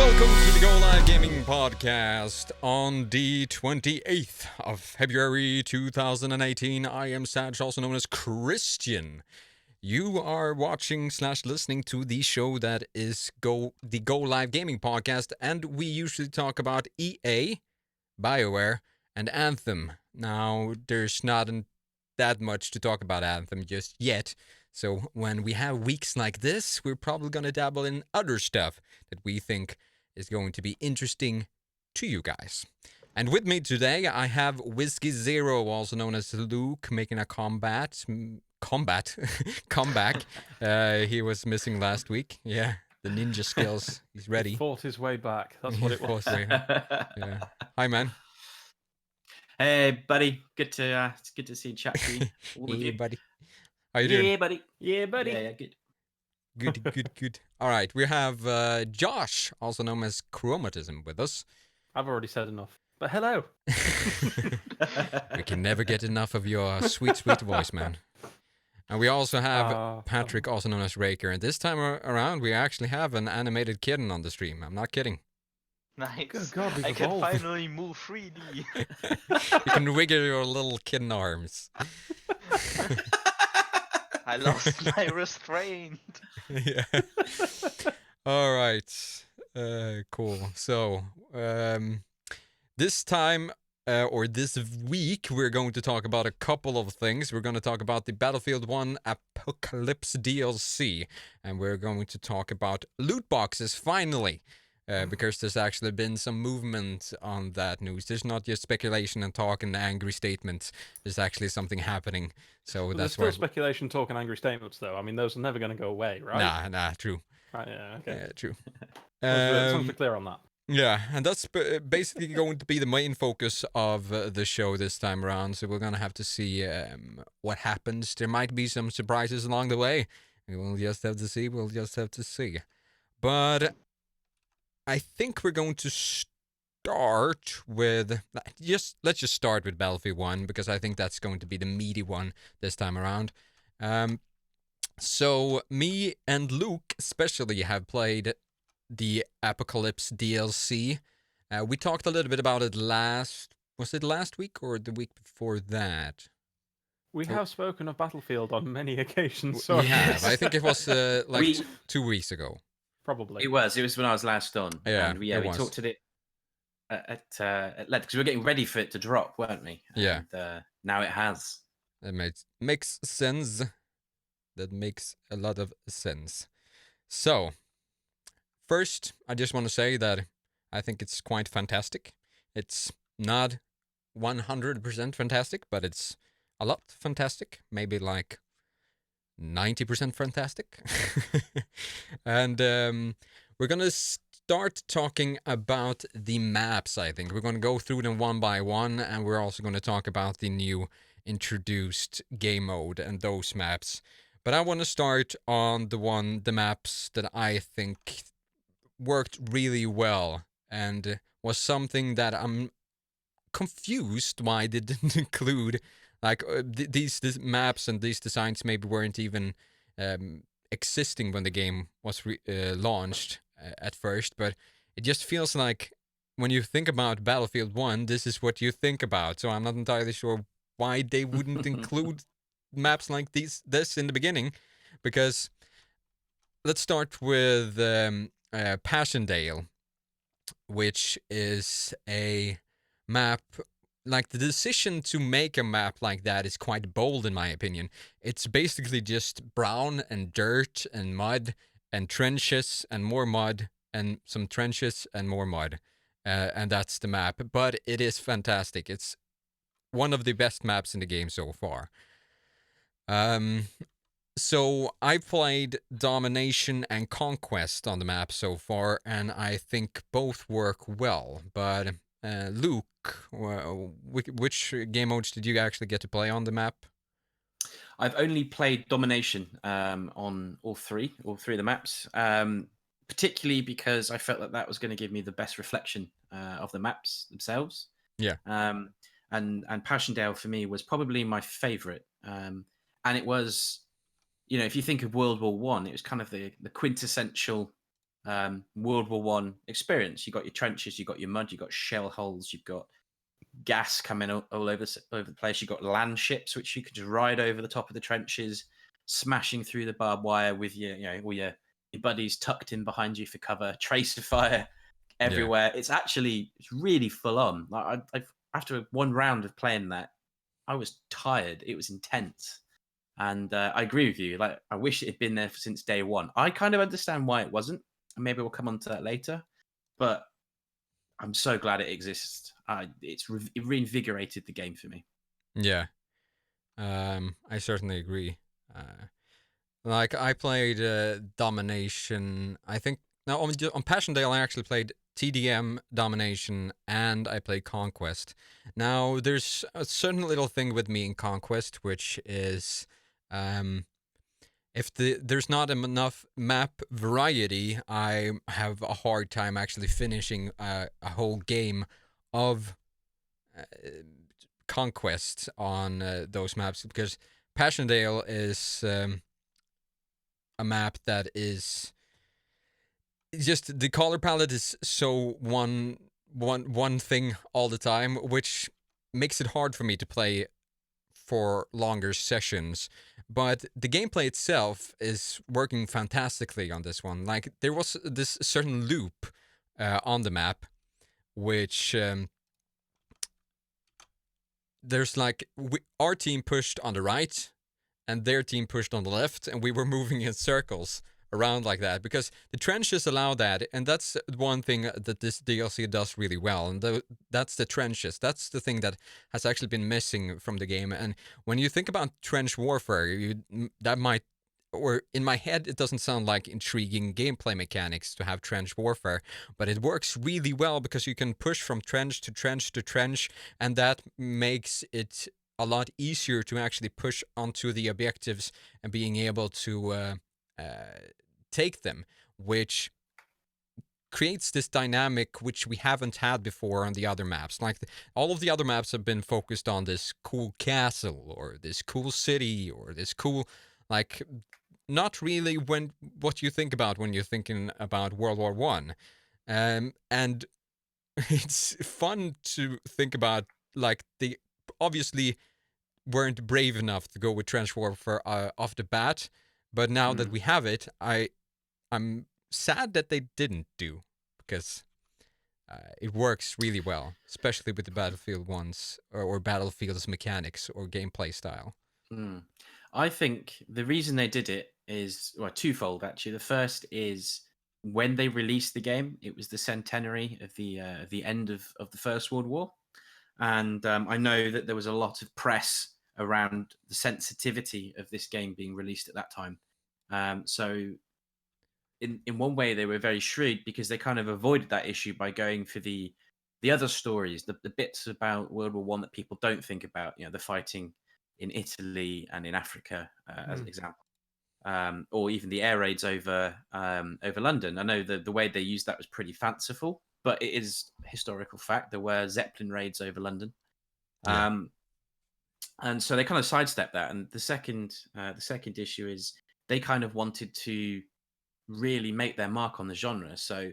welcome to the GO.Live Gaming Podcast on the 28th of February 2018. I am Saj, also known as Christian. You are watching/listening to the show that is the GO.Live Gaming Podcast, and we usually talk about EA, Bioware, and Anthem. Now, there's not that much to talk about Anthem just yet, so when we have weeks like this, we're probably going to dabble in other stuff that we think is going to be interesting to you guys. And with me today, I have Whiskey Zero, also known as Luke, making a comeback. He was missing last week. Yeah, the ninja skills. He's ready. He fought his way back. That's what it was. Yeah. Hi, man. Hey, buddy. It's good to see you, chat to you. All of Hey, you. buddy. How you doing? Yeah, buddy. Yeah, buddy. Yeah, good. Good. All right, we have Josh, also known as Chromatism, with us. I've already said enough. But hello. We can never get enough of your sweet voice, man. And we also have Patrick, also known as Raker. And this time around, we actually have an animated kitten on the stream. I'm not kidding. Nice. Good God, we've I can evolved. finally move freely. You can wiggle your little kitten arms. I lost my restraint. Yeah. All right. Cool. So, this time, or this week, we're going to talk about a couple of things. We're going to talk about the Battlefield 1 Apocalypse DLC, and we're going to talk about Lootboxes, finally. Because there's actually been some movement on that news. There's not just speculation and talk and angry statements. There's actually something happening. So Well, that's there's why. still speculation, talk, and angry statements, though. I mean, those are never going to go away, right? Nah, true. Right, yeah, okay. Yeah, true. As long as we're clear on that. Yeah, and that's basically going to be the main focus of the show this time around. So we're going to have to see what happens. There might be some surprises along the way. We'll just have to see. But I think we're going to start with let's just start with Battlefield 1, because I think that's going to be the meaty one this time around. So me and Luke especially have played the Apocalypse DLC. We talked a little bit about it was it last week or the week before that? We have spoken of Battlefield on many occasions. We Sorry. have. I think it was like We- 2 weeks ago. Probably. It was when I was last on. Yeah, and we it was. talked it at length because we were getting ready for it to drop, weren't we? Yeah. And, now it has. That makes sense. That makes a lot of sense. So, first, I just want to say that I think it's quite fantastic. It's not 100% fantastic, but it's a lot fantastic. Maybe like 90% fantastic. And we're going to start talking about the maps, I think. We're going to go through them one by one, and we're also going to talk about the new introduced game mode and those maps. But I want to start on the maps that I think worked really well and was something that I'm confused why they didn't include. Like, these maps and these designs maybe weren't even existing when the game was launched at first, but it just feels like when you think about Battlefield 1, this is what you think about. So I'm not entirely sure why they wouldn't include maps like this in the beginning, because let's start with Passchendaele, which is a map. Like, the decision to make a map like that is quite bold, in my opinion. It's basically just brown and dirt and mud and trenches and more mud and some trenches and more mud. And that's the map. But it is fantastic. It's one of the best maps in the game so far. So I played Domination and Conquest on the map so far, and I think both work well. But Luke, which game modes did you actually get to play on the map? I've only played Domination on all three of the maps, particularly because I felt that was going to give me the best reflection of the maps themselves. Yeah. And Passchendaele for me was probably my favourite. And it was, if you think of World War I, it was kind of the quintessential World War One experience. You got your trenches, you got your mud, you got shell holes, you've got gas coming all over the place. You've got land ships which you could just ride over the top of the trenches, smashing through the barbed wire with all your buddies tucked in behind you for cover. Tracer fire everywhere. It's really full on. Like after one round of playing that, I was tired. It was intense. And I agree with you. Like, I wish it had been there since day one. I kind of understand why it wasn't. And maybe we'll come on to that later. But I'm so glad it exists. It reinvigorated the game for me. Yeah. I certainly agree. Like, I played Domination. I think now on Passchendaele I actually played TDM, Domination, and I played Conquest. Now there's a certain little thing with me in Conquest, which is if there's not enough map variety, I have a hard time actually finishing a whole game of Conquest on those maps, because Passchendaele is a map that is just, the color palette is so one thing all the time, which makes it hard for me to play for longer sessions. But the gameplay itself is working fantastically on this one. Like, there was this certain loop on the map, which there's like, our team pushed on the right and their team pushed on the left, and we were moving in circles around like that, because the trenches allow that, and that's one thing that this DLC does really well, and that's the trenches. That's the thing that has actually been missing from the game. And when you think about trench warfare, that might, or in my head, it doesn't sound like intriguing gameplay mechanics to have trench warfare, but it works really well because you can push from trench to trench to trench, and that makes it a lot easier to actually push onto the objectives and being able to take them, which creates this dynamic which we haven't had before on the other maps. Like, all of the other maps have been focused on this cool castle or this cool city or this cool, like, not really what you think about when you're thinking about World War One. And it's fun to think about, like, they obviously weren't brave enough to go with trench warfare off the bat, but now that we have it, I'm sad that they didn't do, because it works really well, especially with the Battlefield ones or Battlefield's mechanics or gameplay style. I think the reason they did it is, well, twofold actually. The first is, when they released the game, it was the centenary of the end of the First World War, and I know that there was a lot of press around the sensitivity of this game being released at that time. So in one way, they were very shrewd, because they kind of avoided that issue by going for the other stories, the bits about World War One that people don't think about. The fighting in Italy and in Africa, as an example, or even the air raids over London. I know the way they used that was pretty fanciful, but it is historical fact. There were Zeppelin raids over London. Yeah. And so they kind of sidestepped that. And the second issue is, they kind of wanted to really make their mark on the genre. So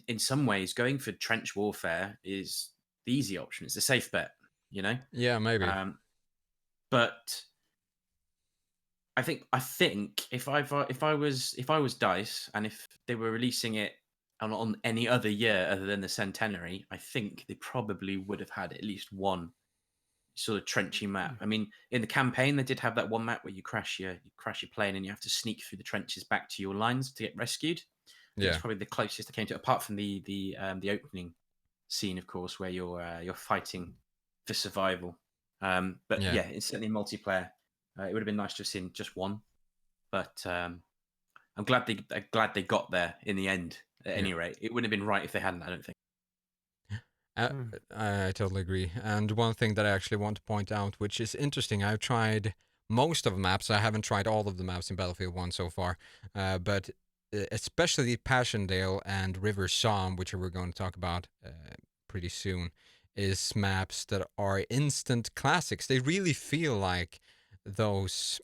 in some ways, going for trench warfare is the easy option. It's a safe bet, Yeah, maybe. But I think if I was DICE, and if they were releasing it on any other year other than the centenary, I think they probably would have had at least one sort of trenchy map. I mean, in the campaign, they did have that one map where you crash your plane and you have to sneak through the trenches back to your lines to get rescued. It's probably the closest I came to, apart from the opening scene, of course, where you're fighting for survival. But yeah, it's certainly multiplayer. It would have been nice to have seen just one, but I'm glad they got there in the end. At any rate, it wouldn't have been right if they hadn't, I don't think. I totally agree. And one thing that I actually want to point out, which is interesting, I've tried most of the maps. I haven't tried all of the maps in Battlefield 1 so far, but especially Passchendaele and River Somme, which we're going to talk about pretty soon, is maps that are instant classics. They really feel like those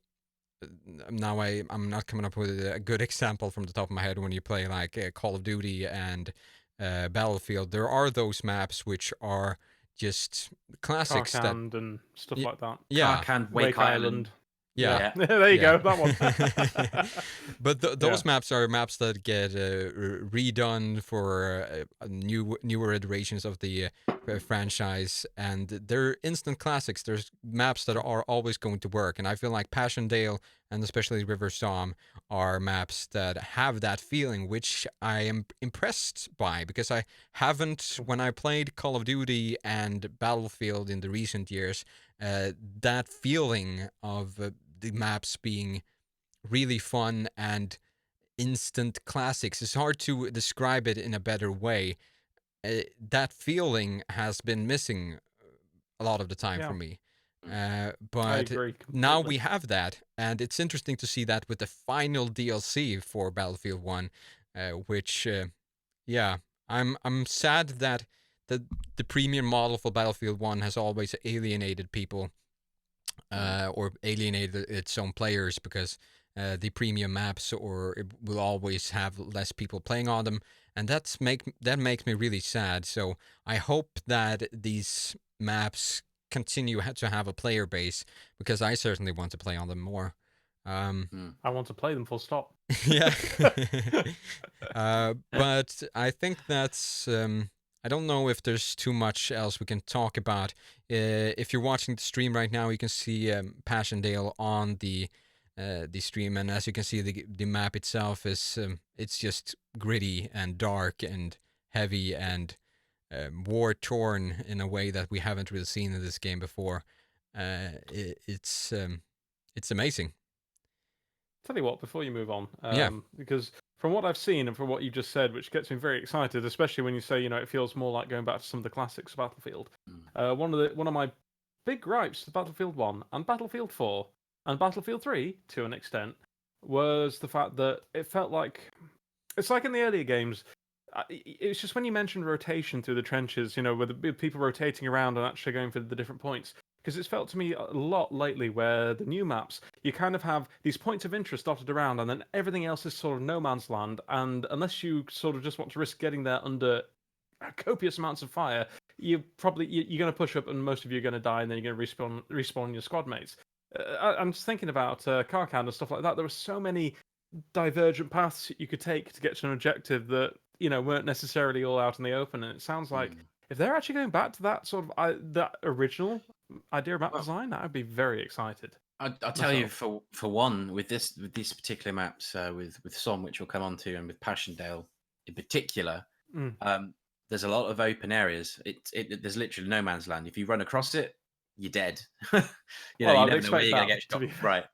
now I'm not coming up with a good example from the top of my head. When you play like Call of Duty and Battlefield, there are those maps which are just classics that Karkand and stuff y- like that. yeah, Karkand, Wake Island. yeah. Yeah. There you Yeah. go, that one. But those Yeah. maps are maps that get redone for newer iterations of the franchise, and they're instant classics. There's maps that are always going to work, and I feel like Passchendaele and especially River Storm are maps that have that feeling, which I am impressed by because I haven't, when I played Call of Duty and Battlefield in the recent years, that feeling of the maps being really fun and instant classics. It's hard to describe it in a better way. That feeling has been missing a lot of the time for Yeah. me. I But agree now completely. we have that, and it's interesting to see that with the final DLC for Battlefield 1, which, yeah, I'm sad that the premium model for Battlefield 1 has always alienated people or alienated its own players because the premium maps or it will always have less people playing on them, and that makes me really sad. So I hope that these maps continue to have a player base because I certainly want to play on them more. I want to play them full stop. Yeah. But I think that's. I don't know if there's too much else we can talk about. If you're watching the stream right now, you can see Passchendaele on the stream, and as you can see, the map itself is it's just gritty and dark and heavy and war torn in a way that we haven't really seen in this game before. It's amazing. Tell you what, before you move on, Yeah. because from what I've seen and from what you just said, which gets me very excited, especially when you say, it feels more like going back to some of the classics of Battlefield. One of my big gripes to Battlefield 1 and Battlefield 4 and Battlefield 3 to an extent was the fact that it felt like it's like in the earlier games. It's just when you mentioned rotation through the trenches, with people rotating around and actually going for the different points. Because it's felt to me a lot lately where the new maps, you kind of have these points of interest dotted around, and then everything else is sort of no man's land. And unless you sort of just want to risk getting there under copious amounts of fire, you're going to push up, and most of you are going to die, and then you're going to respawn your squad mates. I'm just thinking about Karkand and stuff like that. There were so many divergent paths you could take to get to an objective that weren't necessarily all out in the open, and it sounds like if they're actually going back to that sort of that original idea of map design, I'd be very excited. I'll tell you for one with these particular maps with Somme, which we'll come on to, and with Passchendaele in particular, there's a lot of open areas. There's literally no man's land. If you run across it, you're dead. You never know where you're gonna get shot. Right.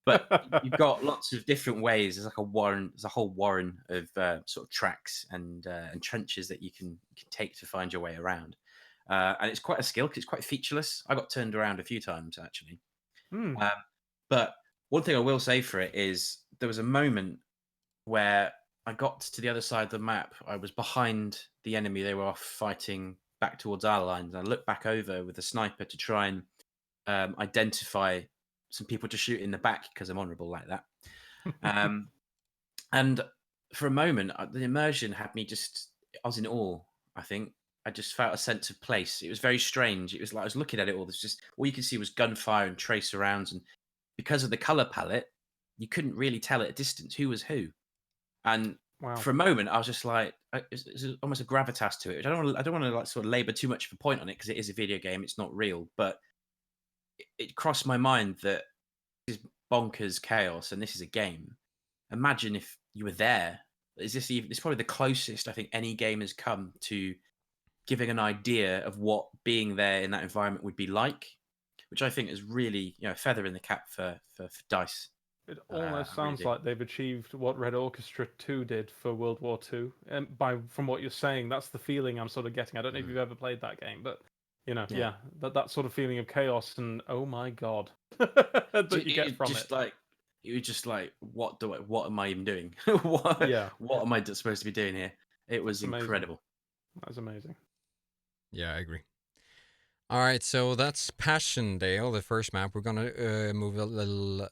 But you've got lots of different ways. There's like a whole warren of sort of tracks and trenches that you can take to find your way around. And it's quite a skill because it's quite featureless. I got turned around a few times actually. But one thing I will say for it is there was a moment where I got to the other side of the map. I was behind the enemy. They were off fighting back towards our lines. And I looked back over with a sniper to try and identify some people to shoot in the back because I'm honourable like that. And for a moment, the immersion had me I was in awe, I think. I just felt a sense of place. It was very strange. It was like I was looking at it all. There's just all you could see was gunfire and tracer rounds. And because of the colour palette, you couldn't really tell at a distance who was who. And for a moment, I was just like, it's almost a gravitas to it. I don't want to like sort of labour too much of a point on it because it is a video game. It's not real. But it crossed my mind that this is bonkers chaos and this is a game. Imagine if you were there. It's probably the closest I think any game has come to giving an idea of what being there in that environment would be like, which I think is really a feather in the cap for DICE. It almost sounds really like they've achieved what Red Orchestra 2 did for World War II. And from what you're saying, that's the feeling I'm sort of getting. I don't know if you've ever played that game, but that sort of feeling of chaos and oh my god that you get from it. You're just like, what am I even doing? what am I supposed to be doing here? It was incredible. That was amazing. Yeah, I agree. All right, so that's Passchendaele, the first map. We're gonna move a little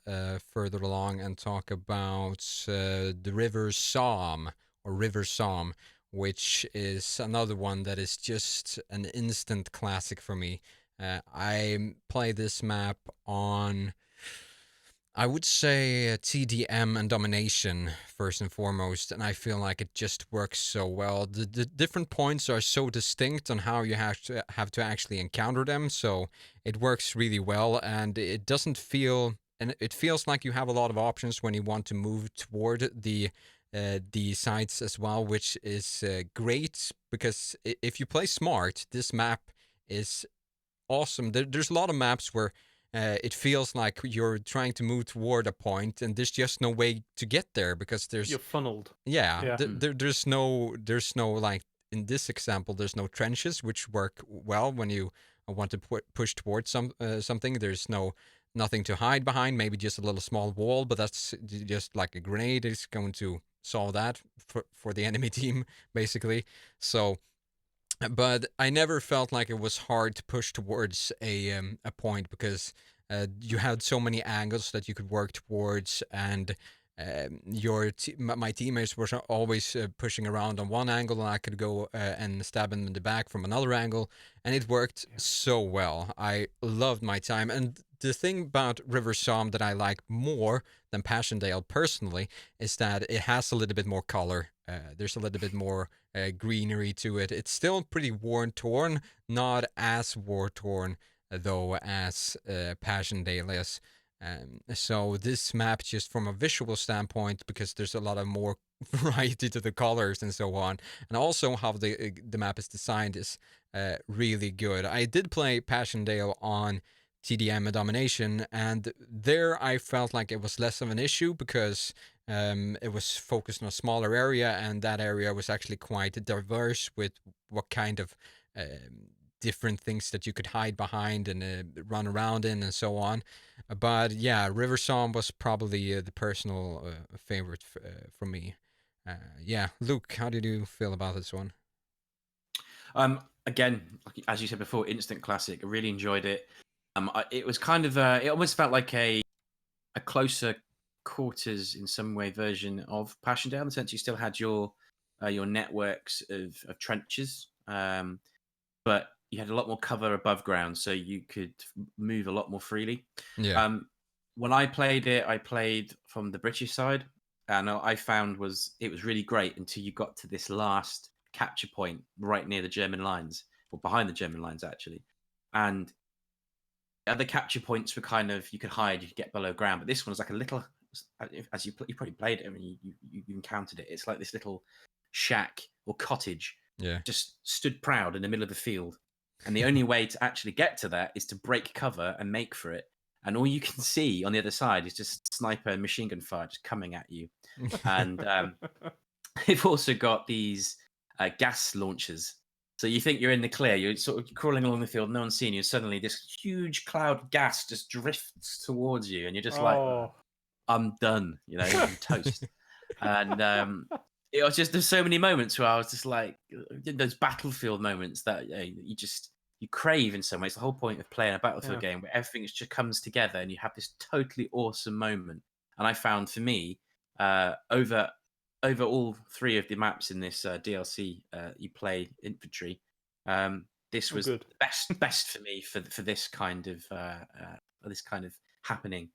further along and talk about the River Somme or River Somme, which is another one that is just an instant classic for me. I play this map on, I would say, TDM and domination first and foremost, and I feel like it just works so well. The different points are so distinct on how you have to actually encounter them, so it works really well, and it doesn't feel, and it feels like you have a lot of options when you want to move toward the sites as well, which is great because if you play smart, this map is awesome. There's a lot of maps where it feels like you're trying to move toward a point, and there's just no way to get there because there's You're funneled. yeah, Yeah. there's no like in this example there's no trenches which work well when you want to push towards something. There's nothing to hide behind, maybe just a little small wall, but that's just like a grenade is going to solve that for the enemy team basically. So but I never felt like it was hard to push towards a point because you had so many angles that you could work towards, and my teammates were always pushing around on one angle, and I could go and stab them in the back from another angle, and it worked so well. I loved my time, and the thing about River Somme that I like more than Passchendaele personally is that it has a little bit more color. There's a little bit more greenery to it. It's still pretty worn-torn, not as war-torn though as Passchendaele is. So this map, just from a visual standpoint, because there's a lot of more variety to the colors and so on, and also how the map is designed is really good. I did play Passchendaele on TDM and domination, and there I felt like it was less of an issue because it was focused on a smaller area, and that area was actually quite diverse with what kind of different things that you could hide behind and run around in and so on. But yeah, River Song was probably the personal favorite for me. Yeah, Luke, how did you feel about this one? Again, as you said before, instant classic. I really enjoyed it. It was kind of it almost felt like a closer quarters in some way version of Passchendaele, in the sense you still had your networks of trenches, but you had a lot more cover above ground, so you could move a lot more freely. Yeah. When I played it, I played from the British side, and I found it was really great until you got to this last capture point right near the German lines, or behind the German lines actually, and other capture points were kind of, you could hide, you could get below ground, but this one was like a little, as you probably played it, I mean, you encountered it. It's like this little shack or cottage, Yeah. just stood proud in the middle of the field, and the only way to actually get to that is to break cover and make for it. And all you can see on the other side is just sniper and machine gun fire just coming at you. And they've also got these gas launchers. So you think you're in the clear, you're sort of crawling along the field, no one's seeing you, suddenly this huge cloud of gas just drifts towards you, and you're just like, I'm done, you know, I'm toast. And it was just, there's so many moments where I was just like, those battlefield moments that you crave in some ways. The whole point of playing a battlefield game where everything just comes together and you have this totally awesome moment. And I found, for me, over all three of the maps in this DLC, you play infantry. This was the best for me for this kind of happening.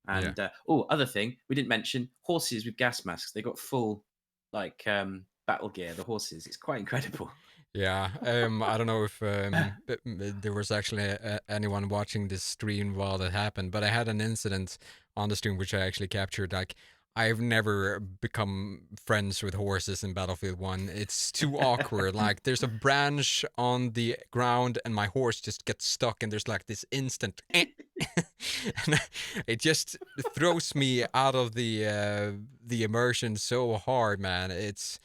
And other thing we didn't mention, horses with gas masks. They got full battle gear. The horses, it's quite incredible. Yeah, I don't know if there was actually anyone watching this stream while that happened, but I had an incident on the stream which I actually captured. Like, I've never become friends with horses in Battlefield 1. It's too awkward. Like, there's a branch on the ground and my horse just gets stuck, and there's like this instant and it just throws me out of the immersion so hard, man. It's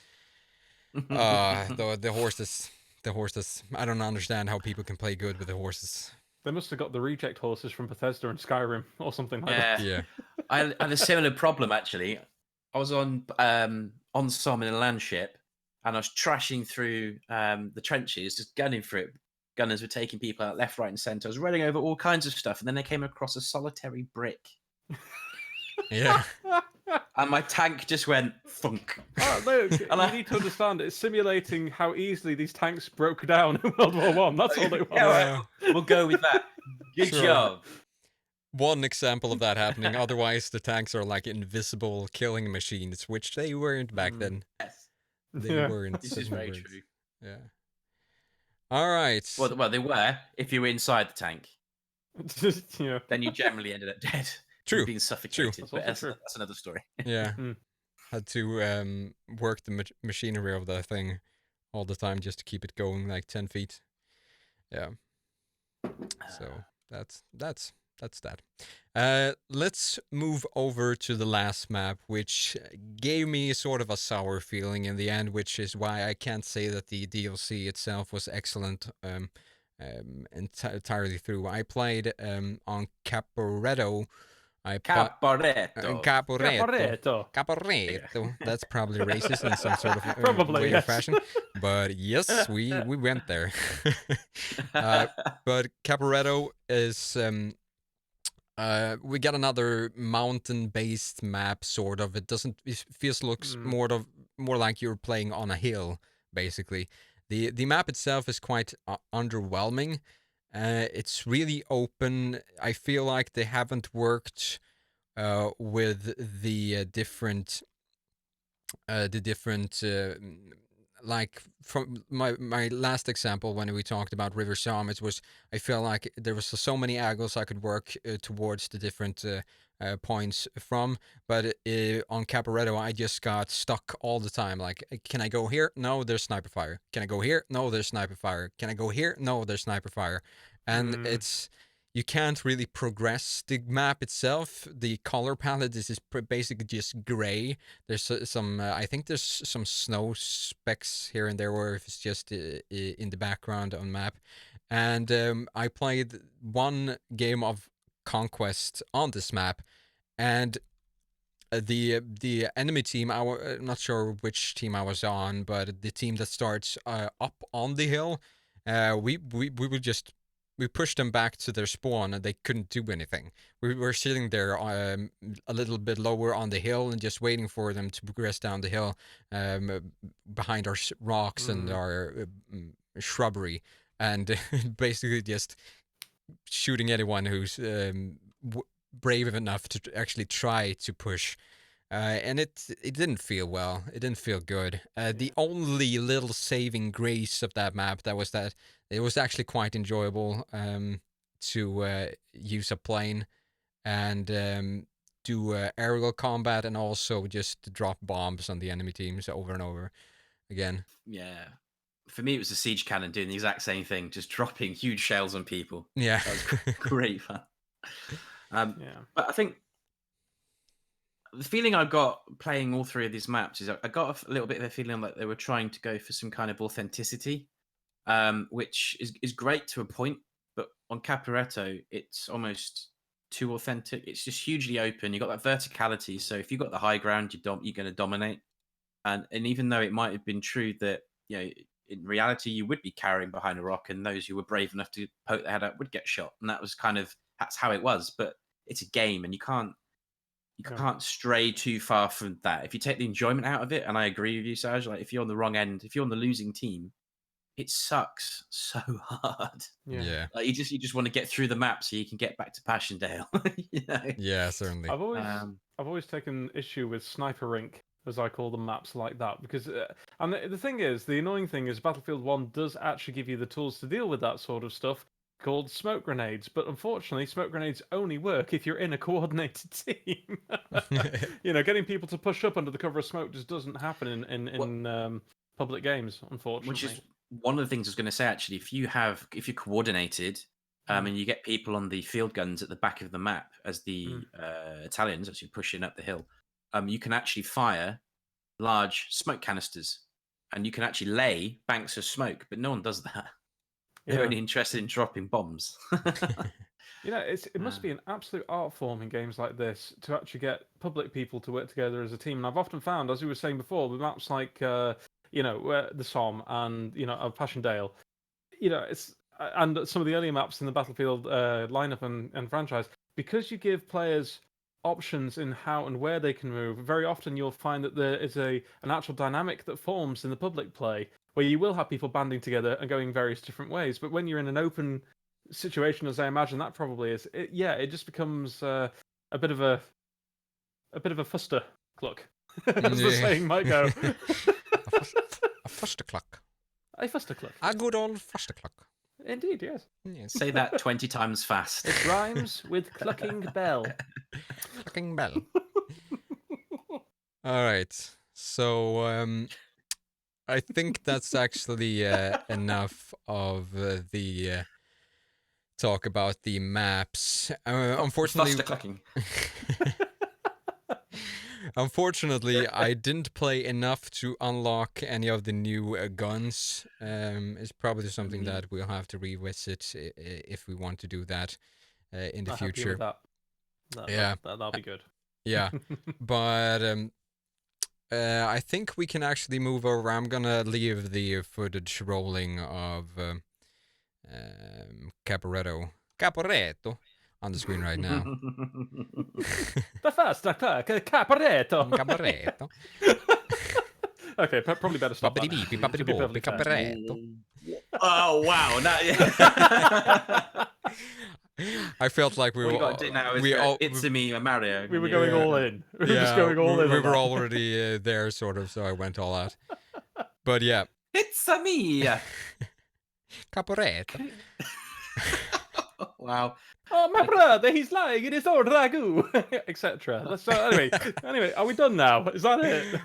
the horses. I don't understand how people can play good with the horses. They must have got the reject horses from Bethesda and Skyrim or something like that. Yeah. I had a similar problem actually. I was on Somme in a land ship, and I was trashing through the trenches, just gunning for it. gunners were taking people out left, right, and centre. I was running over all kinds of stuff, and then they came across a solitary brick, Yeah. and my tank just went thunk. Oh, look, And you need to understand it's simulating how easily these tanks broke down in World War One. That's all it was. Yeah, right, we'll go with that. Good Sure. job. One example of that happening. Otherwise, the tanks are like invisible killing machines, which they weren't back then. Yes, They Yeah. weren't. this is certainly very weren't. true. Yeah. All right. Well, they were if you were inside the tank. Yeah. Then you generally ended up dead. True. Being suffocated. That's But also true. that's another story. Yeah. Hmm. Had to work the machinery of the thing all the time just to keep it going like 10 feet. Yeah. So that's that. Let's move over to the last map, which gave me sort of a sour feeling in the end, which is why I can't say that the DLC itself was excellent entirely through. I played on Caporetto. Caporetto. Caporetto. Caporetto. That's probably racist in some sort of Probably, way or yes. fashion. But yes, we went there. But Caporetto is we got another mountain-based map, sort of. It looks more like you're playing on a hill, basically. The map itself is quite underwhelming. It's really open. I feel like they haven't worked with the different like from my last example when we talked about River Psalm, it was, I feel like there was so many angles I could work towards the different points from, but on Caporetto I just got stuck all the time. Like, can I go here? No, there's sniper fire. Can I go here? No, there's sniper fire. Can I go here? No, there's sniper fire. And you can't really progress the map itself. The color palette is basically just gray. There's some, I think there's some snow specks here and there, or if it's just in the background on map. And I played one game of Conquest on this map, and the enemy team, I'm not sure which team I was on, but the team that starts up on the hill, we would just, we pushed them back to their spawn and they couldn't do anything. We were sitting there a little bit lower on the hill and just waiting for them to progress down the hill behind our rocks and our shrubbery, and basically just shooting anyone who's brave enough to actually try to push. And it didn't feel well. It didn't feel good. The only little saving grace of that map was that it was actually quite enjoyable to use a plane and do aerial combat, and also just drop bombs on the enemy teams over and over again. Yeah. For me, it was a siege cannon doing the exact same thing, just dropping huge shells on people. Yeah. That was great fun. But I think the feeling I got playing all three of these maps is I got a little bit of a feeling like they were trying to go for some kind of authenticity, which is great to a point. But on Caporetto, it's almost too authentic. It's just hugely open. You got that verticality. So if you got the high ground, you're going to dominate. And even though it might have been true that, you know, in reality you would be carrying behind a rock, and those who were brave enough to poke their head out would get shot, and that's how it was. But it's a game, and you can't stray too far from that. If you take the enjoyment out of it, and I agree with you, Saj, like if you're on the wrong end, if you're on the losing team, it sucks so hard. Yeah. Like you just want to get through the map so you can get back to Passchendaele. You know? Yeah, certainly. I've always taken issue with Sniper Rink, as I call the maps like that, because and the thing is, the annoying thing is Battlefield 1 does actually give you the tools to deal with that sort of stuff, called smoke grenades, but unfortunately smoke grenades only work if you're in a coordinated team. You know, getting people to push up under the cover of smoke just doesn't happen in public games, unfortunately. Which is one of the things I was going to say, actually. If you're coordinated and you get people on the field guns at the back of the map as the Italians actually pushing up the hill, you can actually fire large smoke canisters, and you can actually lay banks of smoke, but no one does that. They're only interested in dropping bombs. You know, it must be an absolute art form in games like this to actually get public people to work together as a team. And I've often found, as we were saying before, with maps like, you know, the Somme and, you know, Passchendaele, you know, and some of the earlier maps in the Battlefield lineup and franchise, because you give players options in how and where they can move, very often you'll find that there is an actual dynamic that forms in the public play where you will have people banding together and going various different ways. But when you're in an open situation, as I imagine that probably is, it just becomes a bit of a fuster cluck, as the saying might go. A fustercluck. A fuster cluck. A good old fustercluck. Indeed, yes. Yes. Say that 20 times fast. It rhymes with clucking bell. Fucking bell. All right. So I think that's actually enough of the talk about the maps. Unfortunately, Faster clucking. unfortunately, I didn't play enough to unlock any of the new guns. It's probably something that we'll have to revisit if we want to do that in the I'll help you future. with that. Yeah. That'll be good. Yeah, but I think we can actually move over. I'm gonna leave the footage rolling of Caporetto on the screen right now. The first Caporetto. Caporetto. Okay, probably better stop that. Babbidi-beep, To be perfectly fair. Caporetto. Oh, wow. I felt like we What were you got to do now is It's a me, Mario. We were going all in. We were just yeah, going all in. we on were that. already there, sort of, so I went all out. But yeah, It's a me. Caporetto. Wow. Oh, my brother, he's lying in his old ragu, etc. Anyway, are we done now? Is that it?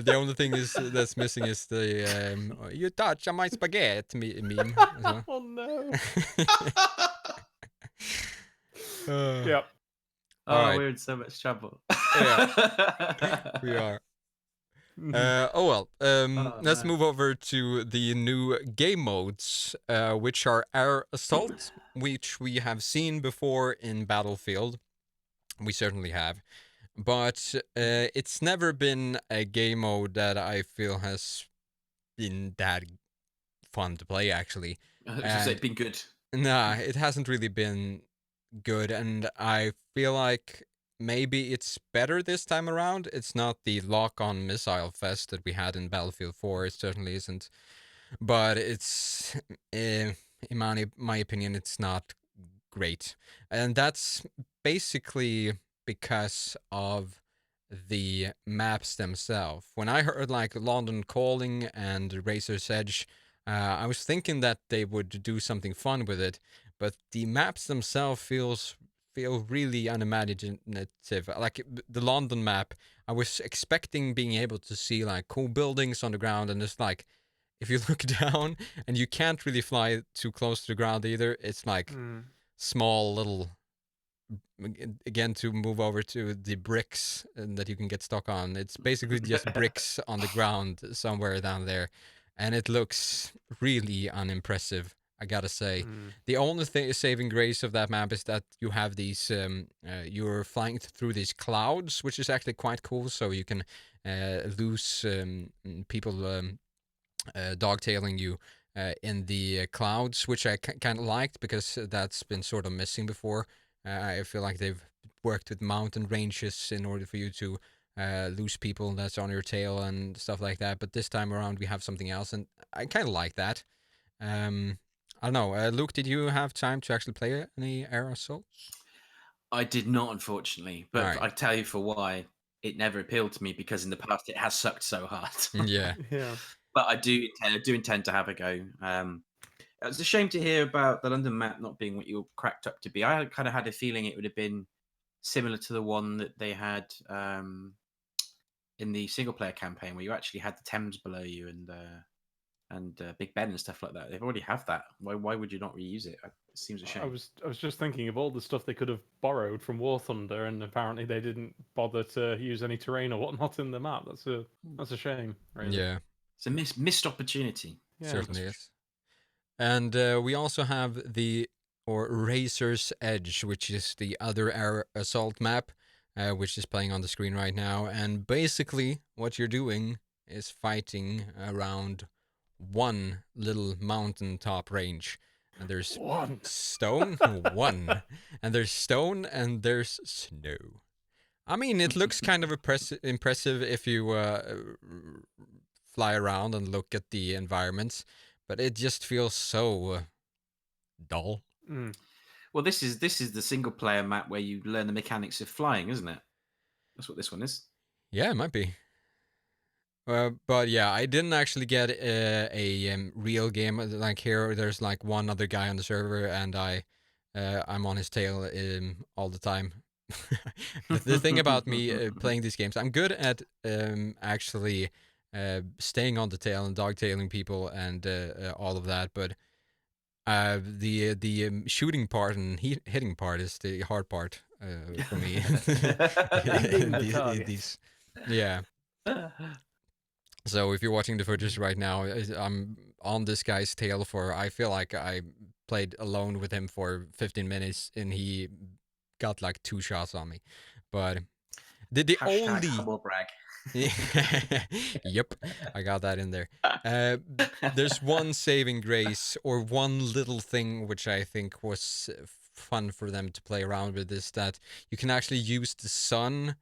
The only thing that's missing is the you touch on my spaghetti meme. So. Oh no. All Yep. Oh, right. we're in so much trouble. Yeah, we are. Let's man. move over to the new game modes, which are Air Assault, which we have seen before in Battlefield. We certainly have. But it's never been a game mode that I feel has been that fun to play, actually. It's been good. Nah, it hasn't really been good, and I feel like maybe it's better this time around. It's not the lock-on missile fest that we had in Battlefield 4. It certainly isn't. But it's, in my opinion, it's not great. And that's basically because of the maps themselves. When I heard like London Calling and Razor's Edge, I was thinking that they would do something fun with it, but the maps themselves feel really unimaginative. Like the London map, I was expecting being able to see like cool buildings on the ground, and it's like if you look down and you can't really fly too close to the ground either. It's like small little. Again, to move over to the bricks that you can get stuck on, it's basically just bricks on the ground somewhere down there, and it looks really unimpressive, I gotta say. The only saving grace of that map is that you have these you're flying through these clouds, which is actually quite cool, so you can lose people dogtailing you in the clouds, which I kind of liked because that's been sort of missing before. I feel like they've worked with mountain ranges in order for you to lose people that's on your tail and stuff like that. But this time around, we have something else, and I kind of like that. I don't know. Luke, did you have time to actually play any Air Assaults? I did not, unfortunately. But Right. I tell you for why. It never appealed to me because in the past it has sucked so hard. Yeah. Yeah. But I do intend to have a go. It's a shame to hear about the London map not being what you cracked up to be. I kind of had a feeling it would have been similar to the one that they had in the single player campaign, where you actually had the Thames below you and Big Ben and stuff like that. They've already have that. Why would you not reuse it? It seems a shame. I was just thinking of all the stuff they could have borrowed from War Thunder, and apparently they didn't bother to use any terrain or whatnot in the map. That's a shame. Really. Yeah. It's a missed opportunity. Yeah. Certainly is. And we also have Razor's Edge, which is the other Air Assault map, which is playing on the screen right now. And basically, what you're doing is fighting around one little mountaintop range. and there's One. stone, one, and there's stone, and there's snow. I mean, it looks kind of impressive if you fly around and look at the environments, but it just feels so dull. Mm. Well, this is the single player map where you learn the mechanics of flying, isn't it? That's what this one is. Yeah, it might be. But yeah, I didn't actually get a real game like here. There's like one other guy on the server, and I'm on his tail all the time. The thing about me playing these games, I'm good at actually staying on the tail and dogtailing people and all of that, but the shooting part and hitting part is the hard part for me. Hitting the target. Yeah. So if you're watching the footage right now, I'm on this guy's tail for, I feel like I played alone with him for 15 minutes and he got like 2 shots on me. But the Hashtag only... humble brag. Yep, I got that in there. There's one saving grace or one little thing which I think was fun for them to play around with, is that you can actually use the sun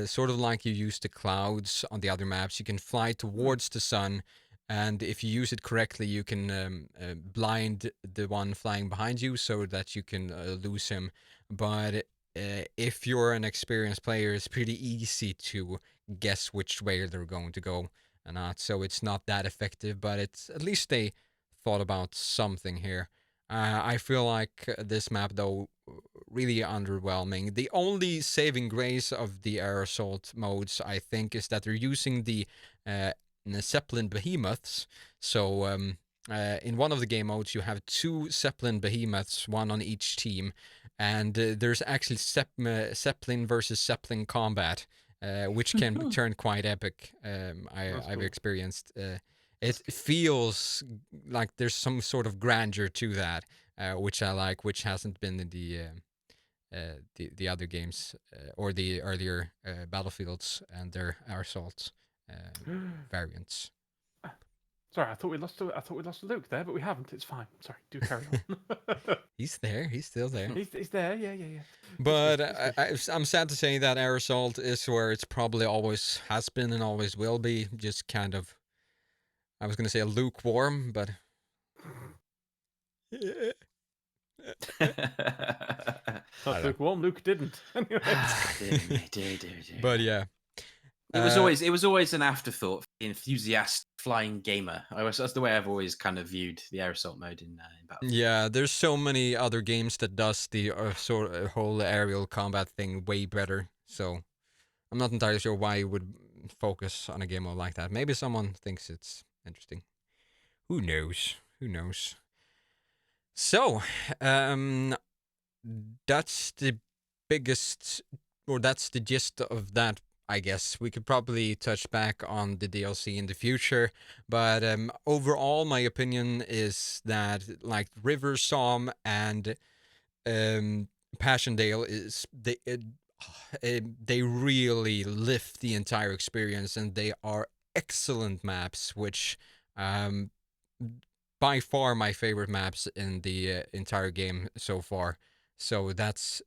sort of like you use the clouds on the other maps. You can fly towards the sun, and if you use it correctly, you can blind the one flying behind you so that you can lose him. But if you're an experienced player, it's pretty easy to guess which way they're going to go and not. So it's not that effective, but it's at least they thought about something here. I feel like this map, though, really underwhelming. The only saving grace of the air assault modes, I think, is that they're using the Zeppelin behemoths. So in one of the game modes, you have 2 Zeppelin behemoths, one on each team, and there's actually Zeppelin versus Zeppelin combat, which can turn quite epic. I've cool. experienced. It feels like there's some sort of grandeur to that, which I like, which hasn't been in the other games or the earlier Battlefields and their air assault variants. Sorry, I thought we lost Luke there, but we haven't. It's fine. Sorry, do carry on. He's there. He's still there. He's there. Yeah. But I'm sad to say that air assault is where it's probably always has been and always will be. Just kind of, I was going to say lukewarm, but Not lukewarm. Luke didn't. Anyway. But yeah, it was always an afterthought for the enthusiast flying gamer. That's the way I've always kind of viewed the air assault mode in Battlefield. Yeah, there's so many other games that does the sort of whole aerial combat thing way better. So I'm not entirely sure why you would focus on a game mode like that. Maybe someone thinks it's interesting. Who knows? Who knows? So, that's the biggest, or that's the gist of that, I guess. We could probably touch back on the DLC in the future, but overall, my opinion is that, like, River Psalm and Passchendaele is they really lift the entire experience, and they are excellent maps, which by far my favorite maps in the entire game so far. So that's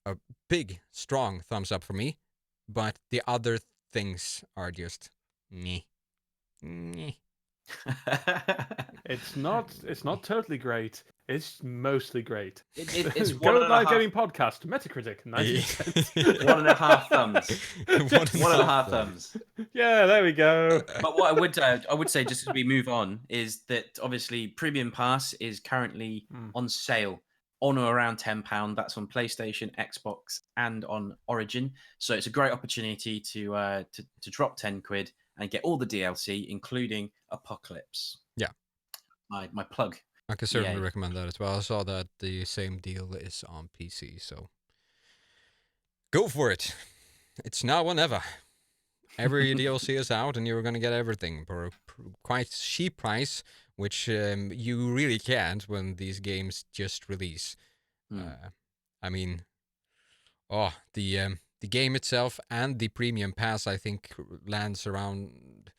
a big, strong thumbs up for me. But the other things are just meh. It's not totally great. It's mostly great. It's GO.Live Gaming Podcast, Metacritic, 90%. 1.5 thumbs. 1.5 thumbs. Yeah, there we go. But what I would say, just as we move on, is that obviously Premium Pass is currently on sale on or around £10. That's on PlayStation, Xbox, and on Origin. So it's a great opportunity to drop 10 quid and get all the DLC, including Apocalypse. Yeah. My plug. I can certainly recommend that as well. I saw that the same deal is on PC, so go for it. It's now or never. Every DLC is out, and you're going to get everything for a quite cheap price, which you really can't when these games just release. I mean, the game itself and the Premium Pass, I think, lands around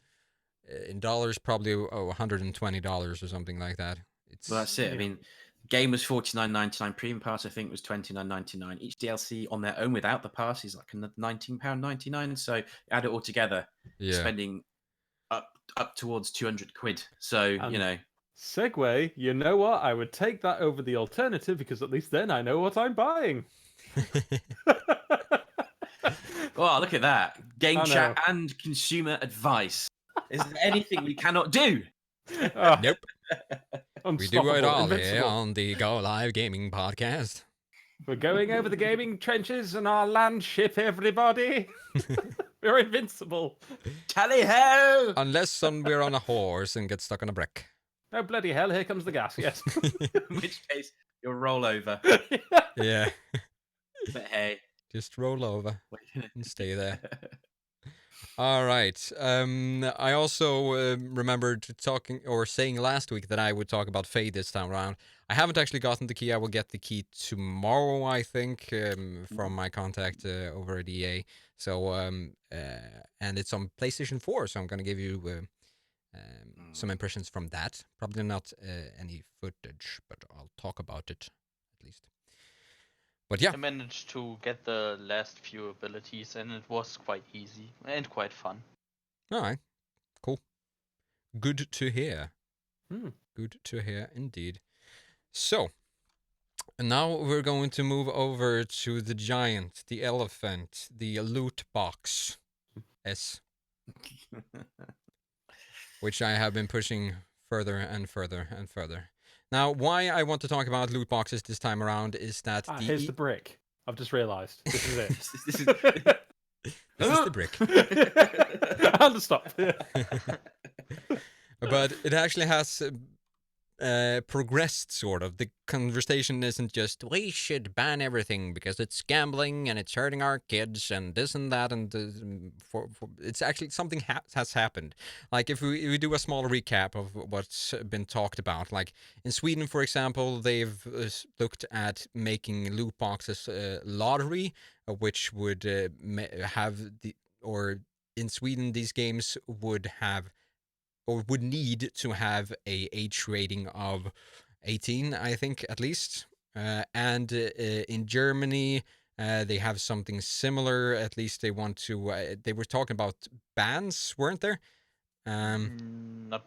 in dollars, probably $120 or something like that. It's Well, that's it. I Yeah. mean, the game was $49.99. Premium pass, I think, was $29.99. Each DLC on their own without the pass is like another £19.99. So add it all together, you're yeah. spending up towards 200 quid. So And Segway, you know what? I would take that over the alternative because at least then I know what I'm buying. oh, look at that game I chat know. and consumer advice. Is there anything we cannot do? Ah, Nope. We do it unstoppable, all here invincible. on the GO.Live Gaming Podcast. We're going over the gaming trenches and our land ship, everybody. We're invincible. Tally ho! Unless we're on a horse and get stuck on a brick. Oh, bloody hell, here comes the gas, yes. In which case, you'll roll over. Yeah. But hey, Just roll over and stay there. All right. I also remembered saying last week that I would talk about Fade this time around. I haven't actually gotten the key. I will get the key tomorrow, I think, from my contact over at EA. So, and it's on PlayStation 4, so I'm going to give you some impressions from that. Probably not any footage, but I'll talk about it at least. But yeah. I managed to get the last few abilities, and it was quite easy and quite fun. All right. Cool. Good to hear. Hmm. Good to hear indeed. So, now we're going to move over to the giant, the elephant, the loot box S, which I have been pushing further and further and further. Now, why I want to talk about loot boxes this time around is that Here's the brick. I've just realised. This is it. this is this is the brick. And stop. But it actually has progressed, sort of. The conversation isn't just, we should ban everything because it's gambling and it's hurting our kids and this and that. And it's actually something has happened. Like, if we do a small recap of what's been talked about, like in Sweden, for example, they've looked at making loot boxes lottery, which would have or in Sweden, these games would have or would need to have a age rating of 18, I think, at least. And in Germany, they have something similar. At least they want to. They were talking about bans, weren't there? Not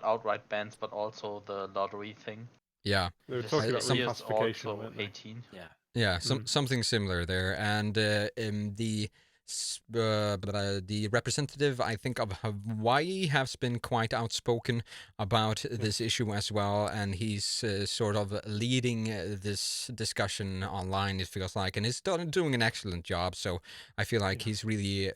outright bans, but also the lottery thing. Yeah. They were This talking about is reclassification, also weren't they? 18. Yeah, something similar there. And the representative, I think, of Hawaii has been quite outspoken about this issue as well, and he's sort of leading this discussion online, it feels like, and he's doing an excellent job. So I feel like he's really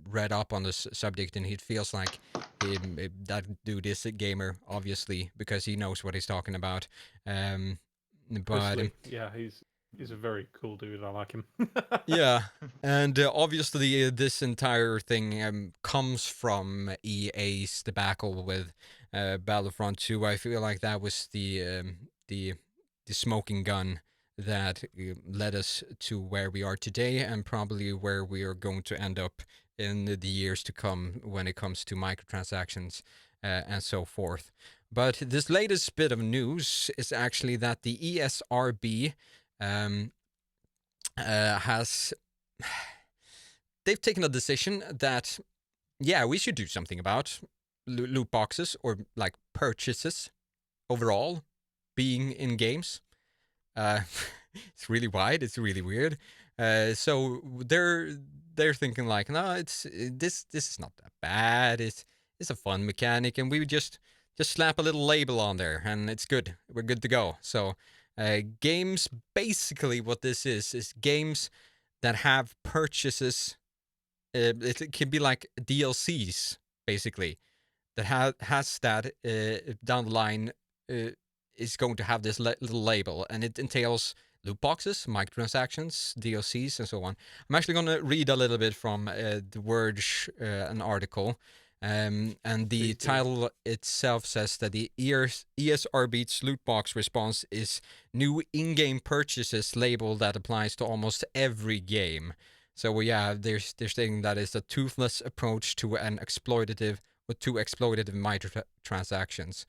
read up on this subject, and he feels like that dude is a gamer, obviously, because he knows what he's talking about. But yeah, he's a very cool dude. I like him. yeah, and obviously this entire thing comes from EA's debacle with Battlefront 2. I feel like that was the smoking gun that led us to where we are today, and probably where we are going to end up in the years to come when it comes to microtransactions and so forth. But this latest bit of news is actually that the ESRB they've taken a decision that, yeah, we should do something about loot boxes, or like purchases overall being in games. It's really wide. It's really weird. So they're thinking like, no, this is not that bad. It's a fun mechanic, and we would just slap a little label on there, and it's good. We're good to go. So games, basically what this is games that have purchases. It can be like DLCs, basically, that has that down the line is going to have this little label, and it entails loot boxes, microtransactions, DLCs, and so on. I'm actually going to read a little bit from The Verge, an article. And the title itself says that the ESRB's loot box response is new in-game purchases label that applies to almost every game. So yeah, they're saying that it's a toothless approach to exploitative microtransactions.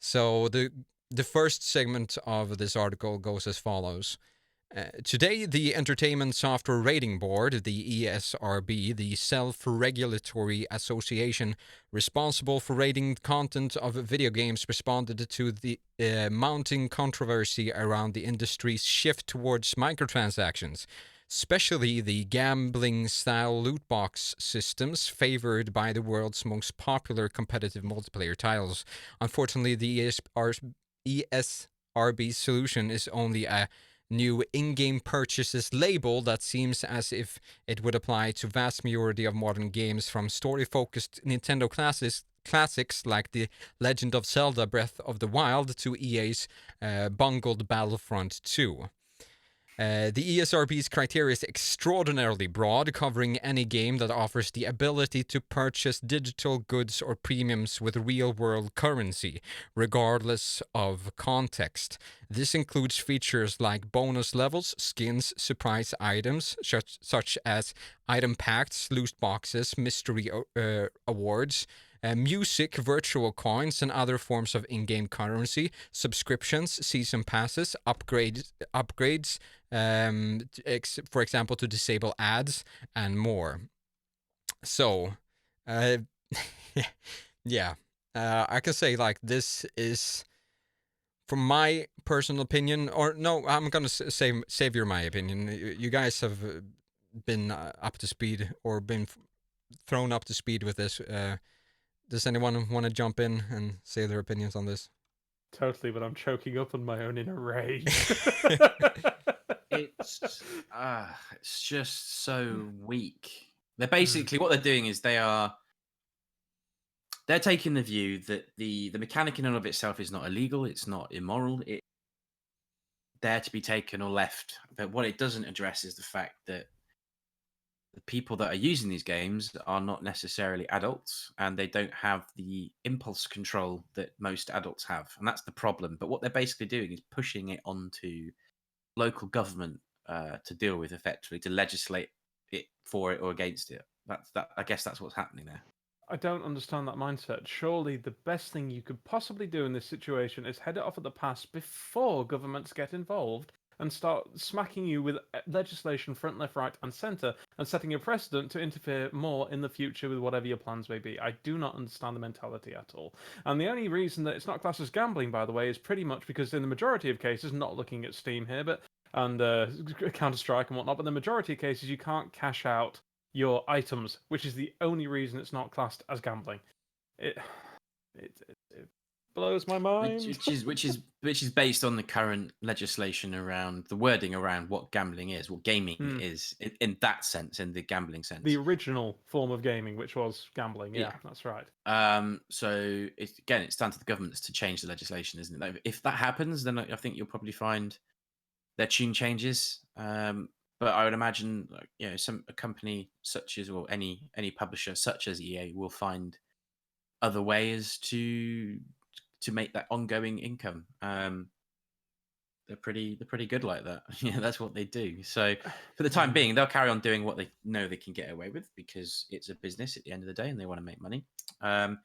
So the first segment of this article goes as follows. Today, the Entertainment Software Rating Board, the ESRB, the self-regulatory association responsible for rating content of video games, responded to the mounting controversy around the industry's shift towards microtransactions, especially the gambling-style loot box systems favored by the world's most popular competitive multiplayer titles. Unfortunately, the ESRB solution is only a new in-game purchases label that seems as if it would apply to vast majority of modern games, from story-focused Nintendo classics like The Legend of Zelda Breath of the Wild to EA's bungled Battlefront 2. The ESRB's criteria is extraordinarily broad, covering any game that offers the ability to purchase digital goods or premiums with real-world currency, regardless of context. This includes features like bonus levels, skins, surprise items, such as item packs, loot boxes, mystery awards, music, virtual coins, and other forms of in-game currency, subscriptions, season passes, upgrades, for example, to disable ads, and more. So, yeah, I can say like this is, from my personal opinion, or no, I'm gonna savor my opinion. You guys have been up to speed or been thrown up to speed with this. Does anyone want to jump in and say their opinions on this? Totally, but I'm choking up on my own inner rage. It's just so weak. They're basically what they're doing is they're taking the view that the mechanic in and of itself is not illegal, it's not immoral, it's there to be taken or left. But what it doesn't address is the fact that the people that are using these games are not necessarily adults, and they don't have the impulse control that most adults have, and that's the problem. But what they're basically doing is pushing it onto local government to deal with, effectively, to legislate it for it or against it. I guess that's what's happening there. I don't understand that mindset. Surely the best thing you could possibly do in this situation is head it off at the pass before governments get involved and start smacking you with legislation front, left, right, and centre, and setting a precedent to interfere more in the future with whatever your plans may be. I do not understand the mentality at all. And the only reason that it's not classed as gambling, by the way, is pretty much because in the majority of cases, not looking at Steam here, but and Counter-Strike and whatnot, but in the majority of cases, you can't cash out your items, which is the only reason it's not classed as gambling. It blows my mind. Which is based on the current legislation around the wording around what gambling is, what gaming is, in that sense, in the gambling sense. The original form of gaming, which was gambling. Yeah, that's right. So it's down to the governments to change the legislation, isn't it? If that happens, then I think you'll probably find their tune changes. But I would imagine, a company such as, or any publisher such as EA will find other ways to make that ongoing income. They're pretty good like that. Yeah, that's what they do. So for the time being, they'll carry on doing what they know they can get away with, because it's a business at the end of the day and they want to make money. I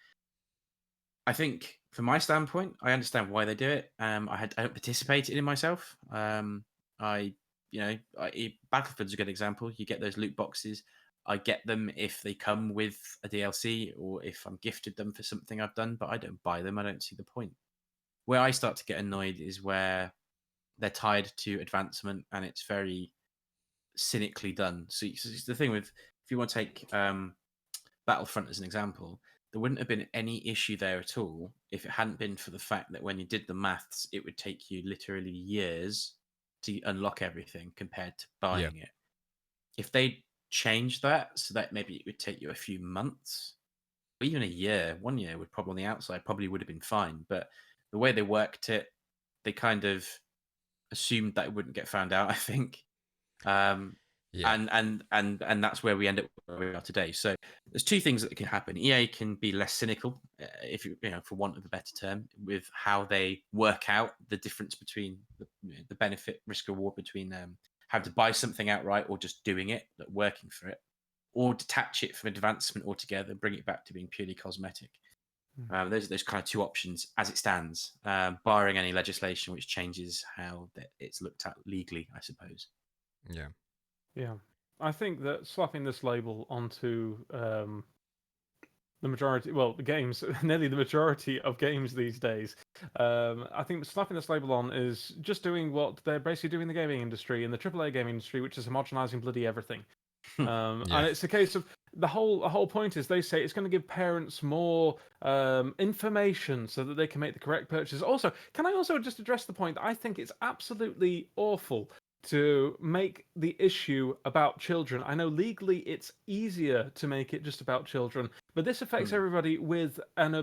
think from my standpoint, I understand why they do it. I don't participate in it myself. Battlefield's a good example. You get those loot boxes. I get them if they come with a DLC or if I'm gifted them for something I've done, but I don't buy them. I don't see the point. Where I start to get annoyed is where they're tied to advancement and it's very cynically done. So the thing with, if you want to take Battlefront as an example, there wouldn't have been any issue there at all if it hadn't been for the fact that when you did the maths, it would take you literally years to unlock everything compared to buying it. If they changed that so that maybe it would take you a few months, or even a year, 1 year would probably, on the outside, probably would have been fine. But the way they worked it, they kind of assumed that it wouldn't get found out, I think. And that's where we end up where we are today. So there's two things that can happen. EA can be less cynical, if you for want of a better term, with how they work out the difference between the benefit risk reward between having to buy something outright or just doing it, but working for it, or detach it from advancement altogether, bring it back to being purely cosmetic. Those kind of two options as it stands, barring any legislation which changes how it's looked at legally, I suppose. Yeah. Yeah. I think that slapping this label onto the majority, well, the games, nearly the majority of games these days, I think slapping this label on is just doing what they're basically doing in the gaming industry, in the AAA gaming industry, which is homogenizing bloody everything. Yeah. And it's a case of the whole point is they say it's going to give parents more information so that they can make the correct purchase. Also, can I also just address the point that I think it's absolutely awful to make the issue about children. I know legally it's easier to make it just about children, but this affects everybody with an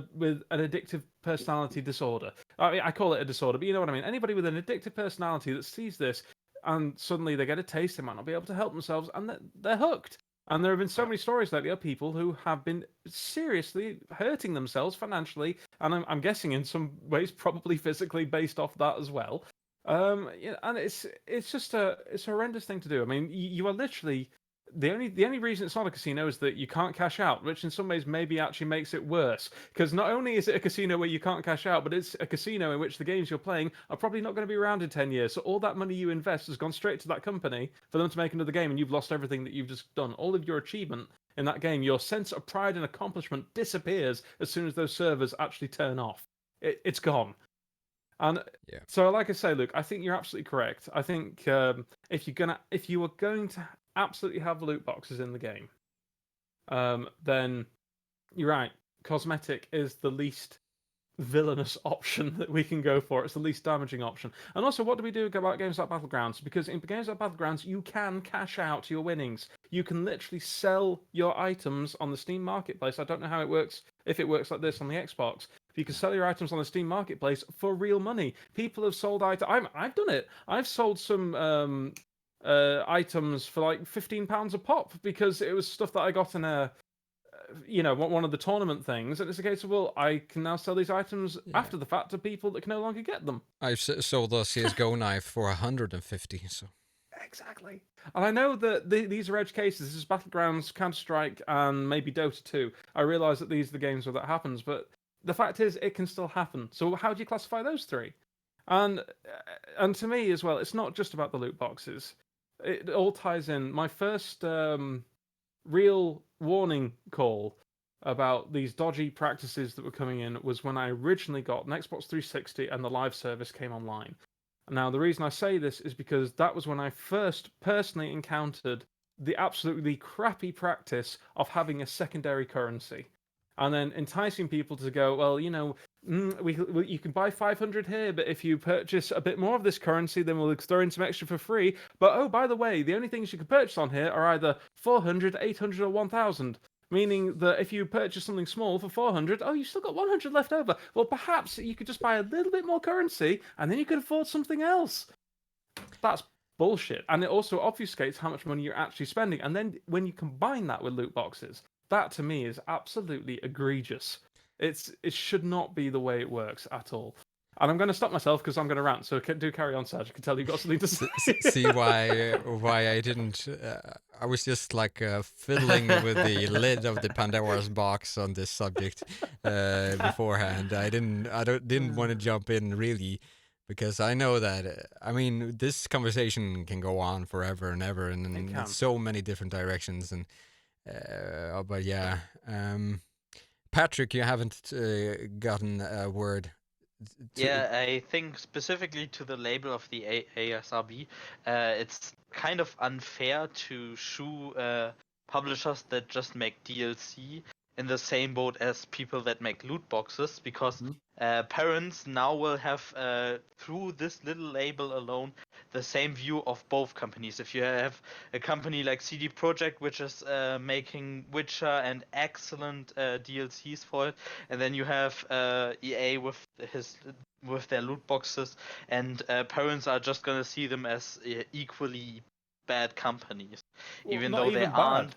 addictive personality disorder. I mean, I call it a disorder, but you know what I mean. Anybody with an addictive personality that sees this and suddenly they get a taste, they might not be able to help themselves, and they're hooked. And there have been so many stories lately of people who have been seriously hurting themselves financially, and I'm guessing in some ways probably physically based off that as well. And it's just it's a horrendous thing to do. I mean, you are literally the only reason it's not a casino is that you can't cash out, which in some ways maybe actually makes it worse. Because not only is it a casino where you can't cash out, but it's a casino in which the games you're playing are probably not going to be around in 10 years. So all that money you invest has gone straight to that company for them to make another game, and you've lost everything that you've just done. All of your achievement in that game, your sense of pride and accomplishment disappears as soon as those servers actually turn off. It's gone. And so, like I say, Luke, I think you're absolutely correct. I think if you are going to absolutely have loot boxes in the game, then you're right. Cosmetic is the least villainous option that we can go for. It's the least damaging option. And also, what do we do about games like Battlegrounds? Because in games like Battlegrounds, you can cash out your winnings. You can literally sell your items on the Steam Marketplace. I don't know how it works, if it works like this on the Xbox. You can sell your items on the Steam Marketplace for real money. People have sold items. I've done it. I've sold some items for like £15 a pop because it was stuff that I got in one of the tournament things, and it's a case of, well, I can now sell these items after the fact to people that can no longer get them. I've sold a CSGO knife for 150, so... Exactly. And I know that these are edge cases. This is Battlegrounds, Counter-Strike, and maybe Dota 2. I realise that these are the games where that happens, but the fact is, it can still happen. So how do you classify those three? And to me as well, it's not just about the loot boxes. It all ties in. My first real warning call about these dodgy practices that were coming in was when I originally got an Xbox 360 and the live service came online. Now, the reason I say this is because that was when I first personally encountered the absolutely crappy practice of having a secondary currency. And then enticing people to go, well, you can buy 500 here, but if you purchase a bit more of this currency, then we'll throw in some extra for free. But oh, by the way, the only things you can purchase on here are either 400, 800, or 1,000. Meaning that if you purchase something small for 400, oh, you've still got 100 left over. Well, perhaps you could just buy a little bit more currency, and then you could afford something else. That's bullshit. And it also obfuscates how much money you're actually spending. And then when you combine that with loot boxes, that to me is absolutely egregious. It should not be the way it works at all. And I'm going to stop myself because I'm going to rant. So do carry on, Serge. I can tell you've got something to say. See why I didn't. I was just like fiddling with the lid of the Pandora's box on this subject beforehand. I didn't want to jump in really because I know that. I mean, this conversation can go on forever and ever, and in so many different directions. And but yeah, Patrick, you haven't gotten a word. Yeah, I think specifically to the label of the ASRB, it's kind of unfair to shoe publishers that just make DLC in the same boat as people that make loot boxes, because parents now will have, through this little label alone, the same view of both companies. If you have a company like CD Projekt, which is making Witcher and excellent DLCs for it, and then you have EA with their loot boxes, and parents are just gonna see them as equally bad companies, even though they aren't.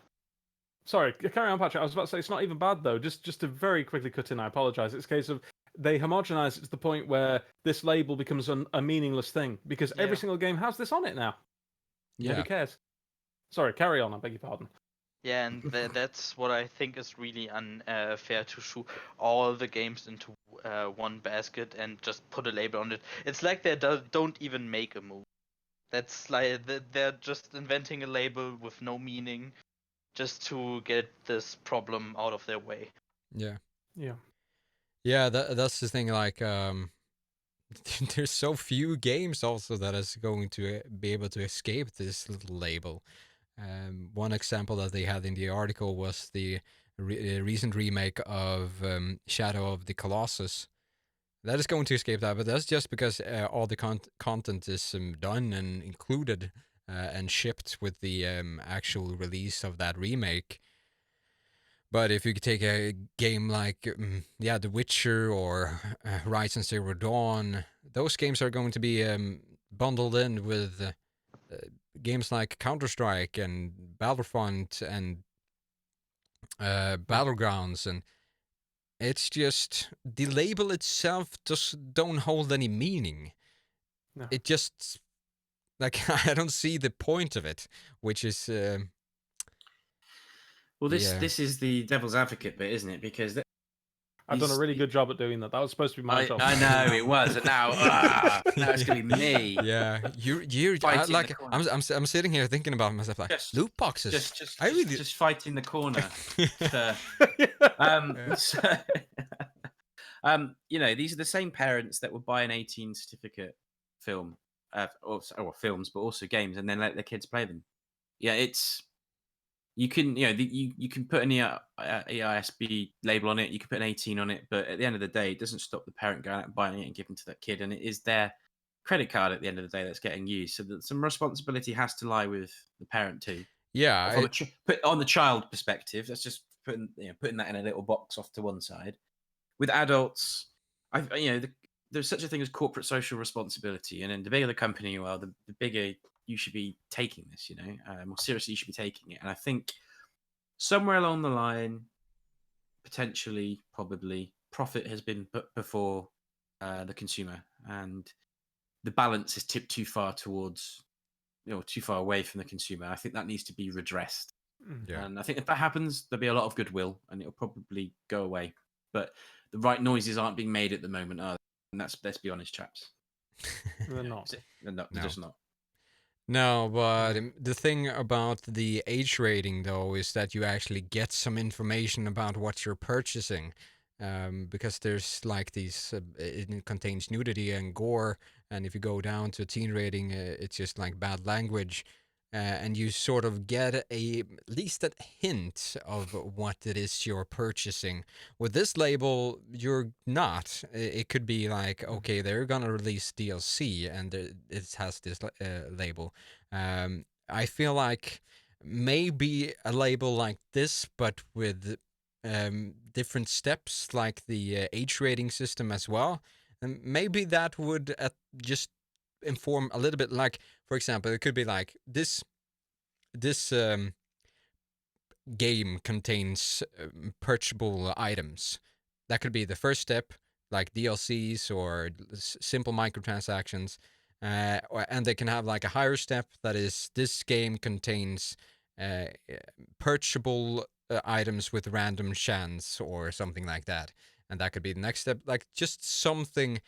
Sorry, carry on, Patrick. I was about to say it's not even bad though. Just to very quickly cut in, I apologise. It's a case of they homogenize it to the point where this label becomes a meaningless thing because every single game has this on it now. Yeah. Nobody cares. Sorry, carry on. I beg your pardon. Yeah, and that's what I think is really unfair to shoe all the games into one basket and just put a label on it. It's like they don't even make a move. That's like they're just inventing a label with no meaning just to get this problem out of their way. Yeah. Yeah. Yeah, that's the thing. Like, there's so few games also that is going to be able to escape this little label. One example that they had in the article was the recent remake of Shadow of the Colossus. That is going to escape that, but that's just because all the content is done and included and shipped with the actual release of that remake. But if you could take a game like, The Witcher or Horizon Zero Dawn, those games are going to be bundled in with games like Counter-Strike and Battlefront and Battlegrounds, and it's just the label itself just don't hold any meaning. No. It just like I don't see the point of it, which is Well, yeah. this is the devil's advocate bit, isn't it? Because I've done a really good job at doing that. That was supposed to be my job. I know it was, and now now it's gonna be me. Yeah, you're Fighting like the corner. I'm sitting here thinking about myself like loot boxes. Just fighting the corner. These are the same parents that would buy an 18 certificate film, or films, but also games, and then let their kids play them. Yeah, it's you can you can put an EISB label on it, you can put an 18 on it, but at the end of the day, it doesn't stop the parent going out and buying it and giving to that kid, and it is their credit card at the end of the day that's getting used. So that some responsibility has to lie with the parent too. Yeah, put on the child perspective. That's just putting that in a little box off to one side. With adults, there's such a thing as corporate social responsibility, and then the bigger the company you are, the bigger you should be taking this. More seriously you should be taking it. And I think somewhere along the line, potentially, probably, profit has been put before the consumer, and the balance is tipped too far towards, too far away from the consumer. I think that needs to be redressed. Yeah. And I think if that happens, there'll be a lot of goodwill, and it'll probably go away. But the right noises aren't being made at the moment, are they? And let's be honest, chaps. They're not. They're just not. No, but the thing about the age rating, though, is that you actually get some information about what you're purchasing. Because there's like these, it contains nudity and gore, and if you go down to a teen rating, it's just like bad language. And you sort of get at least a hint of what it is you're purchasing. With this label, you're not. It could be like, okay, they're gonna release DLC, and it has this label. I feel like maybe a label like this, but with different steps, like the age rating system as well, and maybe that would just inform a little bit. Like, for example, it could be like this game contains purchasable items. That could be the first step, like DLCs or simple microtransactions. And they can have like a higher step that is this game contains purchasable items with random chance or something like that. And that could be the next step, like just something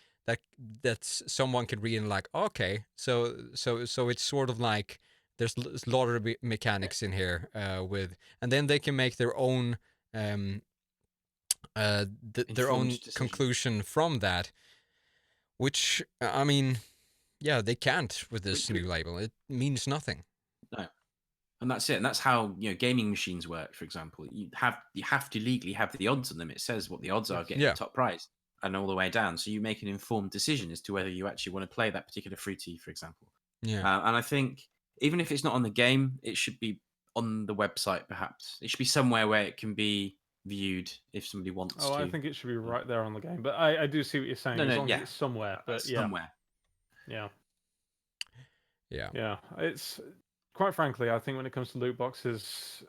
that someone could read and like, okay, so it's sort of like there's lottery mechanics in here with, and then they can make their own their own decision. conclusion from that, which I mean, yeah, they can't with this new label. It means nothing. No, and that's it. And that's how gaming machines work. For example, you have to legally have the odds on them. It says what the odds are getting the top prize, and all the way down. So you make an informed decision as to whether you actually want to play that particular fruity, for example. Yeah. And I think even if it's not on the game, it should be on the website. Perhaps it should be somewhere where it can be viewed if somebody wants to. I think it should be right there on the game. But I do see what you're saying. As long as it's somewhere. But somewhere. Yeah. Yeah. It's quite frankly, I think when it comes to loot boxes,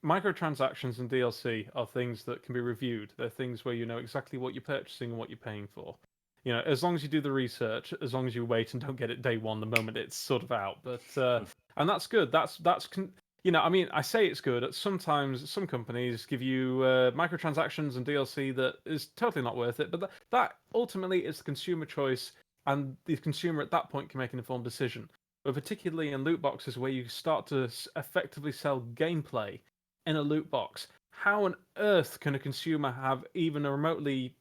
microtransactions and DLC are things that can be reviewed. They're things where you know exactly what you're purchasing and what you're paying for. As long as you do the research, as long as you wait and don't get it day one, the moment it's sort of out. But and that's good. you know, I mean, I say it's good. Sometimes some companies give you microtransactions and DLC that is totally not worth it. But that ultimately is the consumer choice, and the consumer at that point can make an informed decision. But particularly in loot boxes, where you start to effectively sell gameplay in a loot box, how on earth can a consumer have even a remotely?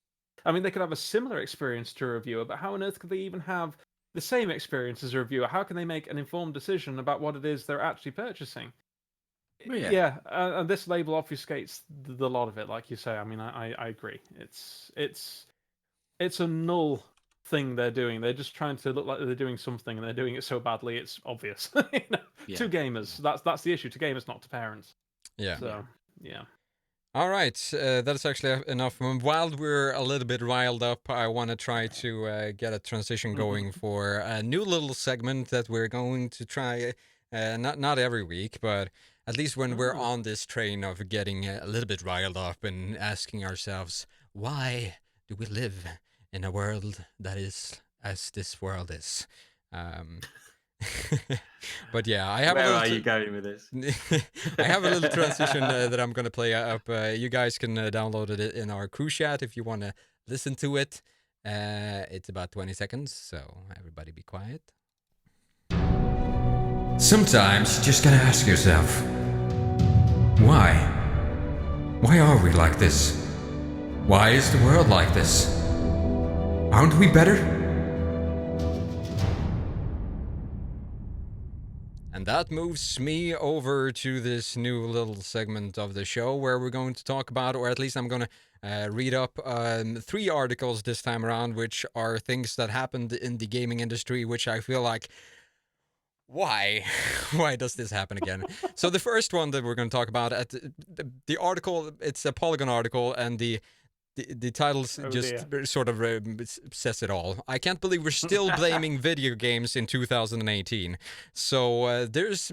I mean, they could have a similar experience to a reviewer, but how on earth could they even have the same experience as a reviewer? How can they make an informed decision about what it is they're actually purchasing? Well, yeah. Yeah, and this label obfuscates the lot of it, like you say. I mean, I agree. It's a null thing they're doing. They're just trying to look like they're doing something, and they're doing it so badly it's obvious. You know? Yeah. To gamers, that's the issue. To gamers, not to parents. Yeah. So yeah. All right, that's actually enough. While we're a little bit riled up, I want to try to get a transition going for a new little segment that we're going to try, not every week, but at least when we're on this train of getting a little bit riled up and asking ourselves, why do we live in a world that is as this world is? But yeah, I have Where a little are you going with this? I have a little transition that I'm going to play up. You guys can download it in our crew chat if you want to listen to it. It's about 20 seconds, so everybody be quiet. Sometimes you just gotta ask yourself, why? Why are we like this? Why is the world like this? Aren't we better? And that moves me over to this new little segment of the show where we're going to talk about, or at least I'm going to read up 3 articles this time around, which are things that happened in the gaming industry, which I feel like, why? Why does this happen again? So the first one that we're going to talk about, the article, it's a Polygon article, and the titles sort of says it all. I can't believe we're still blaming video games in 2018. So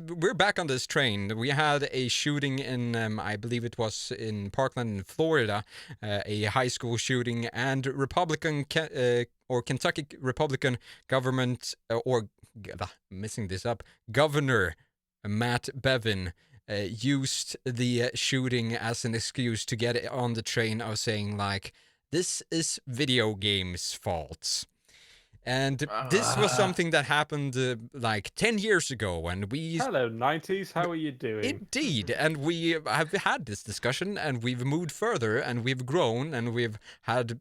we're back on this train. We had a shooting in, I believe it was in Parkland, in Florida, a high school shooting, and Kentucky Republican government, messing this up, Governor Matt Bevin used the shooting as an excuse to get it on the train of saying, like, this is video games' fault. And this was something that happened like 10 years ago, and we... Hello, 90s, how are you doing? Indeed, and we have had this discussion, and we've moved further, and we've grown, and we've had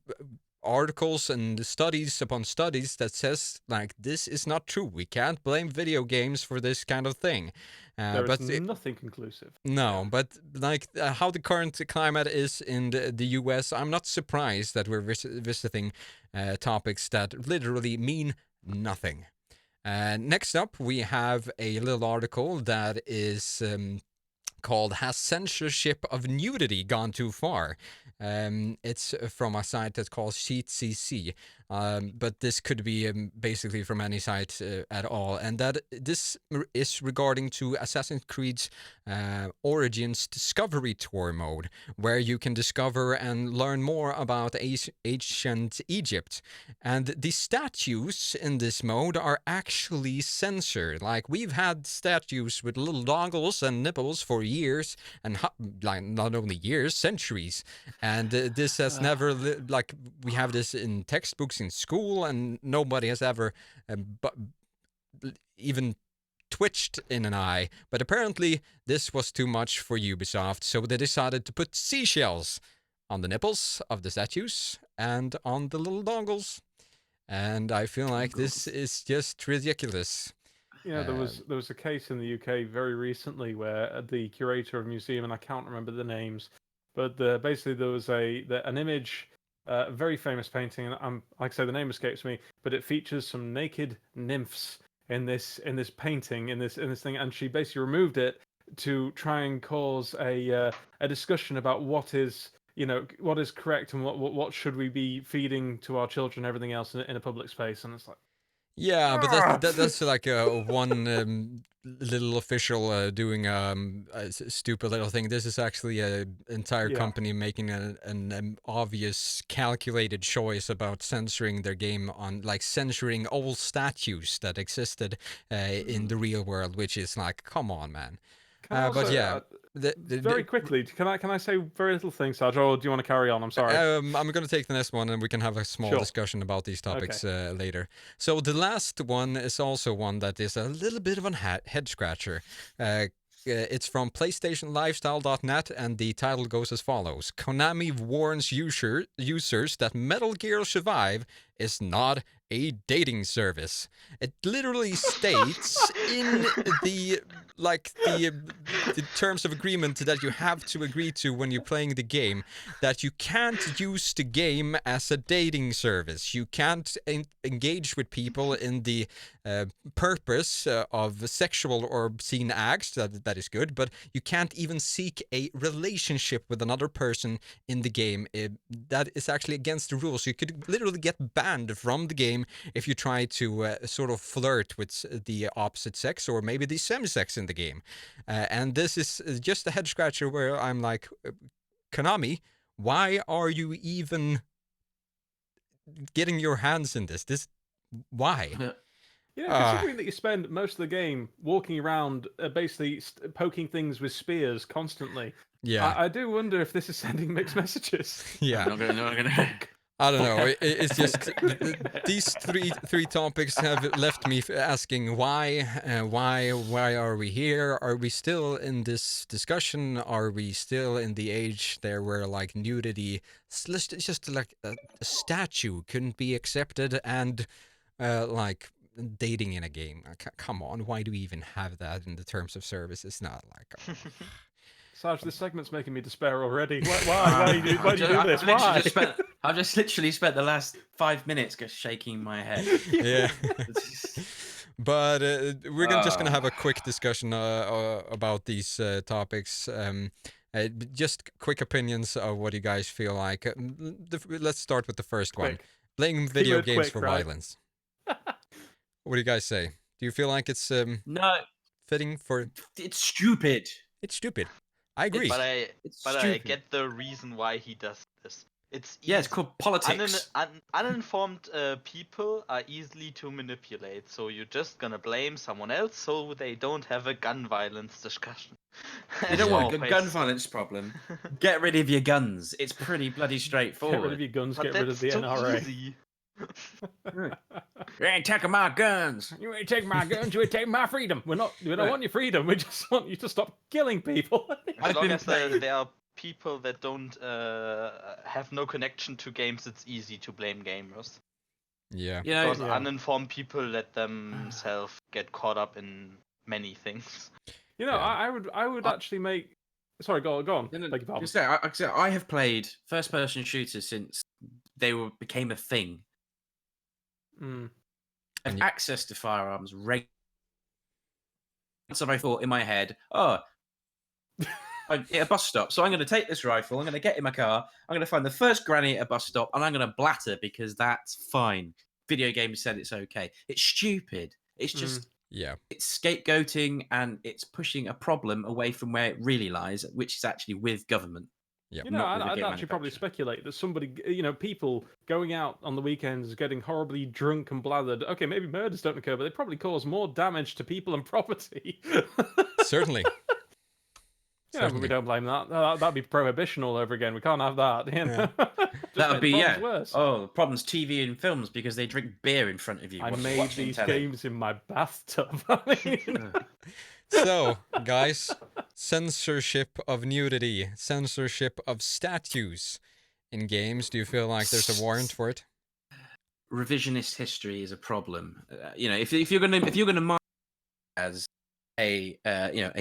articles and studies upon studies that says, like, this is not true. We can't blame video games for this kind of thing. There is nothing conclusive. No, but like how the current climate is in the US, I'm not surprised that we're visiting topics that literally mean nothing. Next up, we have a little article that is called "Has Censorship of Nudity Gone Too Far?" It's from a site that's called SheetCC, but this could be basically from any site at all. And that this is regarding to Assassin's Creed's Origins Discovery Tour mode, where you can discover and learn more about ancient Egypt. And the statues in this mode are actually censored. Like, we've had statues with little dongles and nipples for years, and like not only years, centuries. And this has never, like, we have this in textbooks in school, and nobody has ever even twitched in an eye. But apparently this was too much for Ubisoft, so they decided to put seashells on the nipples of the statues and on the little dongles. And I feel like this is just ridiculous. Yeah, there was a case in the UK very recently where the curator of a museum, and I can't remember the names, but basically there was an image, a very famous painting, and like I say, the name escapes me, but it features some naked nymphs in this painting, in this thing, and she basically removed it to try and cause a discussion about what is correct and what should we be feeding to our children and everything else in a public space. And it's like, yeah, but that's like one little official doing a stupid little thing. This is actually an entire company making an obvious calculated choice about censoring their game, on like censoring old statues that existed in the real world, which is like, come on, man. Can I but also, yeah, very quickly, can I say very little things, Sarge, or do you want to carry on? I'm sorry. I'm going to take the next one, and we can have a small Sure. discussion about these topics later. So the last one is also one that is a little bit of a head scratcher. It's from PlayStationLifestyle.net, and the title goes as follows: Konami warns users that Metal Gear Survive is not a dating service. It literally states in the terms of agreement that you have to agree to when you're playing the game that you can't use the game as a dating service. You can't engage with people in the purpose of sexual or obscene acts. That is good, but you can't even seek a relationship with another person in the game. That is actually against the rules. You could literally get banned from the game if you try to sort of flirt with the opposite sex or maybe the same-sex in the game. And this is just a head scratcher where I'm like, Konami, why are you even getting your hands in this? Why? Yeah, considering that you spend most of the game walking around, basically poking things with spears constantly. Yeah, I do wonder if this is sending mixed messages. yeah. Not gonna. I don't know. It's just these three topics have left me asking why are we here? Are we still in this discussion? Are we still in the age there where like nudity, just like a statue couldn't be accepted, and like dating in a game? Come on, why do we even have that in the terms of service? It's not like. Sarge, this segment's making me despair already. Why do you do this? Why? I've just literally spent the last 5 minutes just shaking my head. Yeah. But we're just going to have a quick discussion about these topics. Just quick opinions of what you guys feel like. Let's start with the first one. Playing video games for violence. What do you guys say? Do you feel like it's no fitting for... It's stupid. It's stupid. I agree. But I get the reason why he does this. It's easy. Yeah, it's called politics. Uninformed people are easily to manipulate, so you're just gonna blame someone else so they don't have a gun violence discussion. You don't want a gun violence problem. Get rid of your guns. It's pretty bloody straightforward. Get rid of your guns, But get rid of the that's too NRA. easy. You ain't taking my guns. You ain't taking my guns, you ain't taking my freedom. We don't want your freedom, we just want you to stop killing people. As long as there are people that don't have no connection to games, it's easy to blame gamers. Yeah. Because uninformed people let themselves get caught up in many things. You know, I would actually make... Sorry, go on. I have played first-person shooters since they became a thing. Mm. I have access to firearms regularly. So I thought in my head, I'm at a bus stop, so I'm going to take this rifle, I'm going to get in my car, I'm going to find the first granny at a bus stop, and I'm going to blatter because that's fine. Video games said it's okay. It's stupid. It's just... It's scapegoating, and it's pushing a problem away from where it really lies, which is actually with government. Yeah. You know, I'd actually probably speculate that somebody, people going out on the weekends, getting horribly drunk and blathered. Okay, maybe murders don't occur, but they probably cause more damage to people and property. Certainly. Yeah, but we don't blame that. That'd be prohibition all over again. We can't have that. You know? That would be worse. Oh, the problem's TV and films because they drink beer in front of you. I made these games in my bathtub. So, guys, censorship of nudity, censorship of statues in games. Do you feel like there's a warrant for it? Revisionist history is a problem. If you're gonna mark as a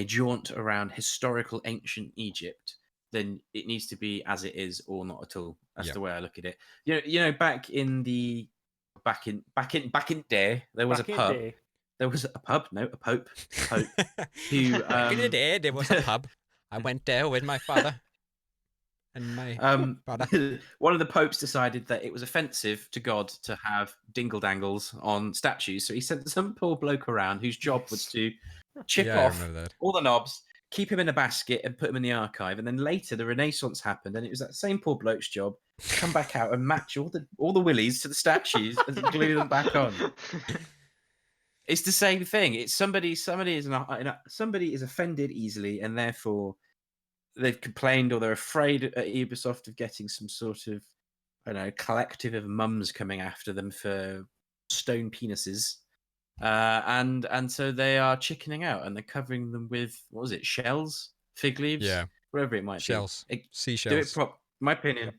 jaunt around historical ancient Egypt, then it needs to be as it is or not at all. That's the way I look at it. Back in day, there was a pub. There was a pub, no, a pope. Who back in the day, there was a pub. I went there with my father and my brother. One of the popes decided that it was offensive to God to have dingle dangles on statues, so he sent some poor bloke around whose job was to chip off all the knobs, keep him in a basket, and put him in the archive. And then later, the Renaissance happened, and it was that same poor bloke's job to come back out and match all the willies to the statues and glue them back on. It's the same thing. It's somebody is offended easily, and therefore they've complained or they're afraid at Ubisoft of getting some sort of, I don't know, collective of mums coming after them for stone penises. And so they are chickening out, and they're covering them with, what was it, shells, fig leaves, Yeah. whatever it might Shells. be. Do Seashells. it my opinion.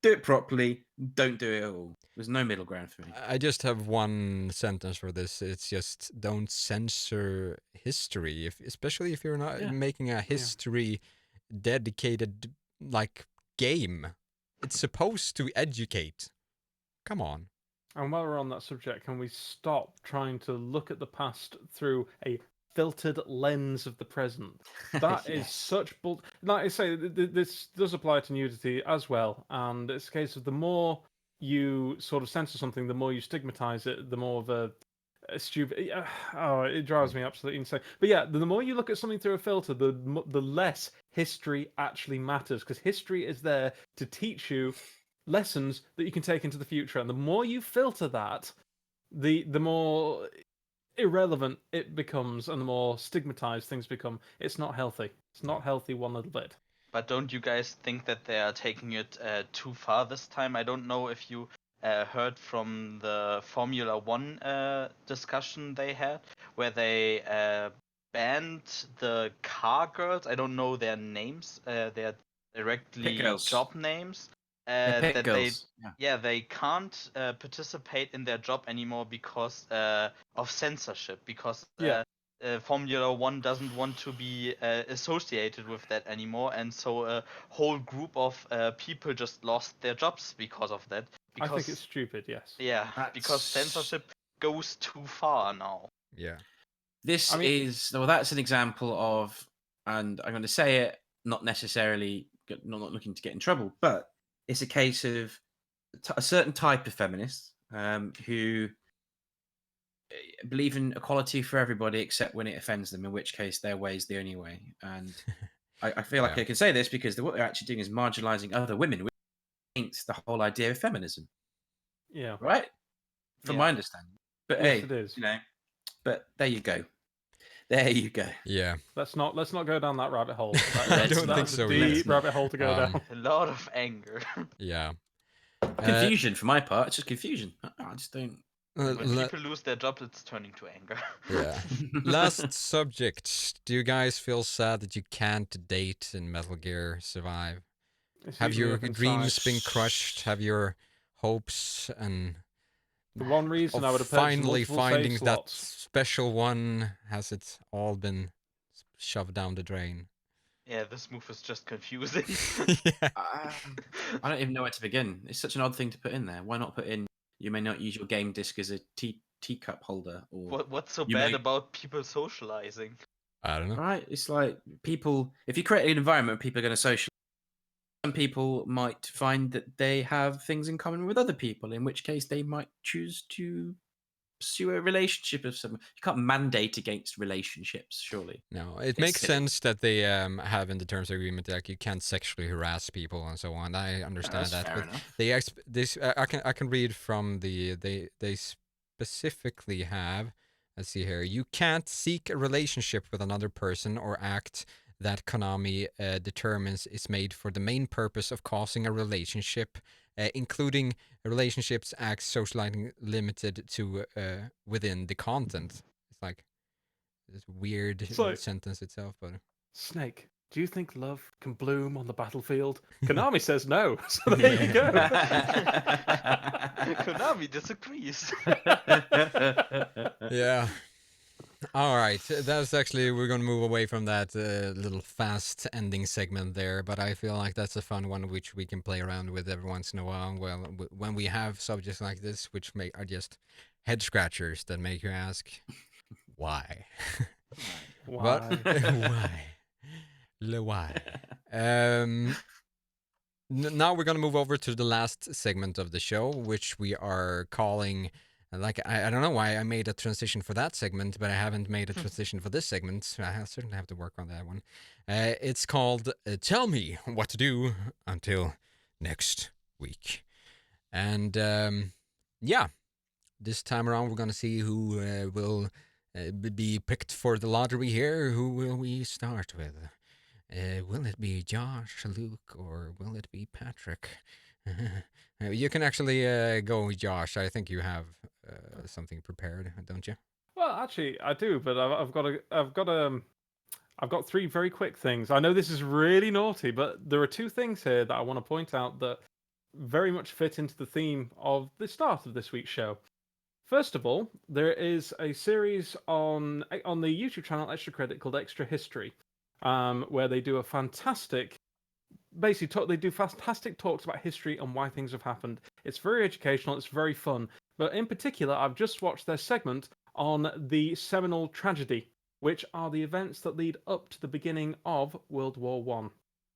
Do it properly. Don't do it at all. There's no middle ground for me. I just have one sentence for this. It's just don't censor history, especially if you're not making a history dedicated like game. It's supposed to educate. Come on. And while we're on that subject, can we stop trying to look at the past through a filtered lens of the present? That is such bull. Like I say, this does apply to nudity as well, and it's a case of the more you sort of censor something, the more you stigmatize it, the more of a stupid. Oh, it drives me absolutely insane. But yeah, the more you look at something through a filter, the less history actually matters, because history is there to teach you lessons that you can take into the future, and the more you filter that, the more irrelevant it becomes, and the more stigmatized things become. It's not healthy. It's not healthy one little bit. But don't you guys think that they are taking it too far this time? I don't know if you heard from the Formula One discussion they had, where they banned the car girls. I don't know their names. They're directly girls. job names. Pit That girls. they can't participate in their job anymore because of censorship. Because Formula One doesn't want to be associated with that anymore, and so a whole group of people just lost their jobs because of that. Because, I think it's stupid. Yes. Yeah, because censorship goes too far now. Yeah. This is, well, that's an example of, and I'm going to say it, not necessarily, not looking to get in trouble, but it's a case of a certain type of feminists who believe in equality for everybody except when it offends them, in which case their way is the only way. And I feel like I can say this because what they're actually doing is marginalizing other women, which ain't the whole idea of feminism. Yeah. Right? From my understanding. But yes, hey, it is. you know, but there you go. There you go. Yeah. Let's not go down that rabbit hole. I don't think so. Deep rabbit hole to go down. A lot of anger. Yeah. Confusion for my part. It's just confusion. I just don't. When people lose their jobs, it's turning to anger. Yeah. Last subject. Do you guys feel sad that you can't date in Metal Gear Survive? Have your dreams been crushed? Have your hopes and the one reason I would have finally finding that special one, has it all been shoved down the drain? Yeah, this move is just confusing. I don't even know where to begin. It's such an odd thing to put in there. Why not put in, you may not use your game disc as a teacup holder? Or what's so bad about people socializing? I don't know. Right? It's like people, if you create an environment where people are going to socialize, some people might find that they have things in common with other people, in which case they might choose to pursue a relationship of some. You can't mandate against relationships, surely. No, it makes sense that they have in the terms of agreement, like you can't sexually harass people and so on. I understand that, fair but enough. I can read from they specifically have. Let's see here. You can't seek a relationship with another person or act that Konami determines is made for the main purpose of causing a relationship, including relationships, acts, socializing limited to within the content. It's like this weird sentence itself, but Snake, do you think love can bloom on the battlefield? Konami says no, so there you go. Konami disagrees. Yeah. All right, that's actually, we're going to move away from that little fast ending segment there, but I feel like that's a fun one which we can play around with every once in a while. Well, when we have subjects like this, which are just head scratchers that make you ask, why? Why? Why? Now we're going to move over to the last segment of the show, which we are calling... Like, I don't know why I made a transition for that segment, but I haven't made a transition for this segment. So I certainly have to work on that one. It's called Tell Me What to Do Until Next Week. And yeah, this time around we're going to see who will be picked for the lottery here, who will we start with? Will it be Josh, Luke, or will it be Patrick? You can actually go, Josh. I think you have something prepared, don't you? Well, actually, I do, but I've got three very quick things. I know this is really naughty, but there are two things here that I want to point out that very much fit into the theme of the start of this week's show. First of all, there is a series on the YouTube channel Extra Credit called Extra History, where they do a fantastic, they do fantastic talks about history and why things have happened. It's very educational, it's very fun. But in particular, I've just watched their segment on the Seminole Tragedy, which are the events that lead up to the beginning of World War One.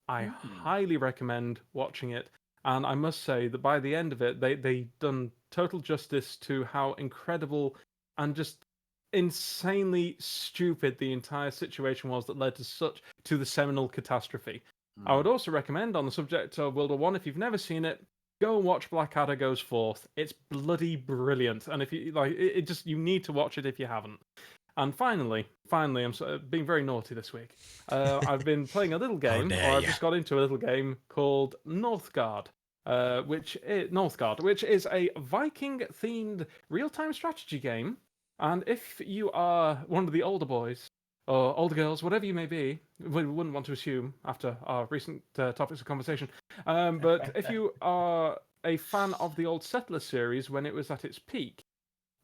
I highly recommend watching it, and I must say that by the end of it, they done total justice to how incredible and just insanely stupid the entire situation was that led to the Seminole catastrophe. I would also recommend, on the subject of World War One, if you've never seen it, go and watch Blackadder Goes Forth. It's bloody brilliant, and if you like, you need to watch it if you haven't. And finally, I'm being very naughty this week. I've been playing a little game, I've just got into a little game called Northgard, which is a Viking-themed real-time strategy game. And if you are one of the older boys or older girls, whatever you may be, we wouldn't want to assume after our recent topics of conversation. But if you are a fan of the old Settler series when it was at its peak,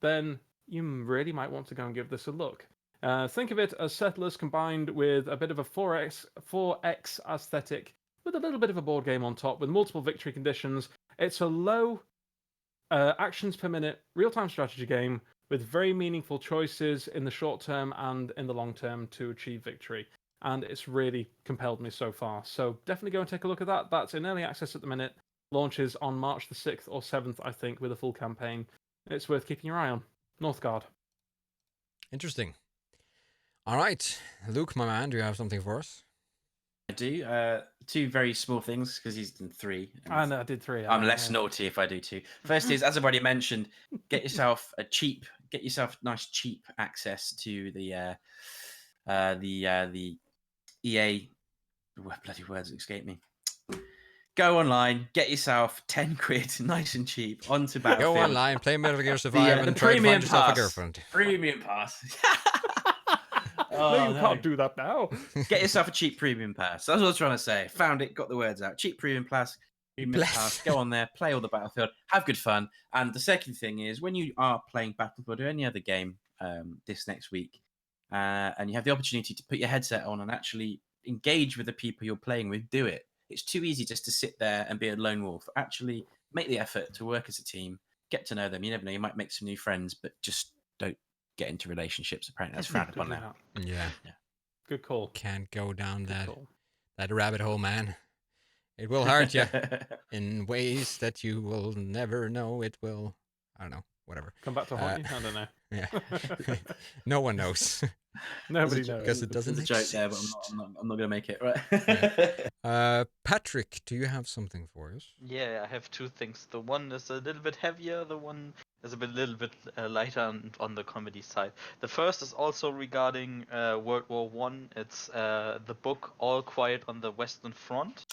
then you really might want to go and give this a look. Think of it as Settlers combined with a bit of a 4X aesthetic, with a little bit of a board game on top, with multiple victory conditions. It's a low actions per minute real-time strategy game with very meaningful choices in the short term and in the long term to achieve victory. And it's really compelled me so far. So definitely go and take a look at that. That's in early access at the minute. Launches on March the 6th or 7th, I think, with a full campaign. It's worth keeping your eye on. Northgard. Interesting. All right. Luke, my man, do you have something for us? I do. Two very small things, because he's done three. I know, I did three. I'm less naughty if I do two. First is, as I've already mentioned, get yourself nice cheap access to the EA. Bloody words escape me. Go online, get yourself 10 quid, nice and cheap, onto Battlefield. Go online, play Metal Gear Survive, and try to find yourself a girlfriend. Premium pass. No, you can't do that now. Get yourself a cheap premium pass. That's what I was trying to say. Found it, got the words out. Cheap premium pass. Pass. Go on there, play all the Battlefield, have good fun. And the second thing is, when you are playing Battlefield or any other game this next week, and you have the opportunity to put your headset on and actually engage with the people you're playing with, do it. It's too easy just to sit there and be a lone wolf. Actually, make the effort to work as a team, get to know them. You never know, you might make some new friends, but just don't get into relationships. Apparently, that's frowned upon now. Yeah. Good call. Can't go down that rabbit hole, man. It will hurt you in ways that you will never know. It will, I don't know, whatever. Come back to haunt you? I don't know. Yeah. No one knows. Nobody knows. Because it doesn't There's a joke exist. there, but I'm not going to make it, right? Yeah. Patrick, do you have something for us? Yeah, I have two things. The one is a little bit heavier. The one is a little bit lighter on the comedy side. The first is also regarding World War One. It's the book All Quiet on the Western Front.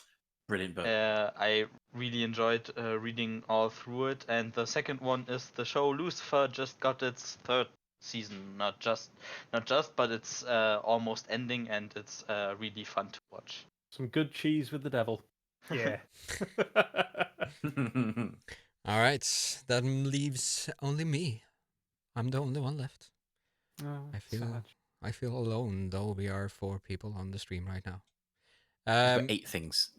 Brilliant book. I really enjoyed reading all through it. And the second one is the show Lucifer just got its third season. Not just, but it's almost ending, and it's really fun to watch. Some good cheese with the devil. Yeah. All right. That leaves only me. I'm the only one left. Oh, I feel alone, though we are 4 people on the stream right now. I've got 8 things.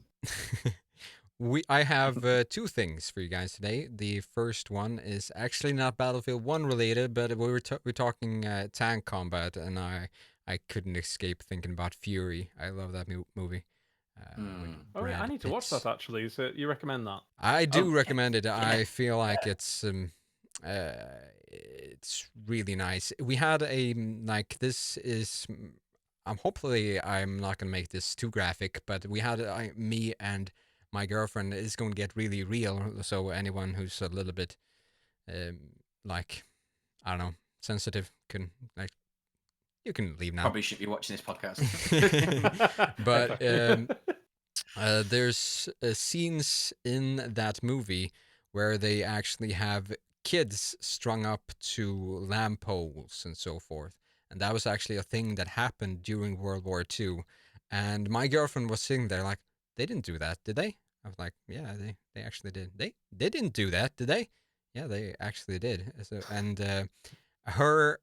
I have 2 things for you guys today. The first one is actually not Battlefield 1 related, but we're talking tank combat, and I couldn't escape thinking about Fury. I love that movie. Oh, yeah, I need to watch that actually. So you recommend that? I do recommend it. Yeah. I feel like it's really nice. We had this is. Hopefully I'm not gonna make this too graphic, but we had me and my girlfriend is going to get really real. So anyone who's a little bit I don't know, sensitive can you can leave now. Probably shouldn't be watching this podcast. But there's scenes in that movie where they actually have kids strung up to lamppoles and so forth. And that was actually a thing that happened during World War II. And my girlfriend was sitting there like, they didn't do that, did they? I was like, yeah, they actually did. They didn't do that, did they? Yeah, they actually did. So, and her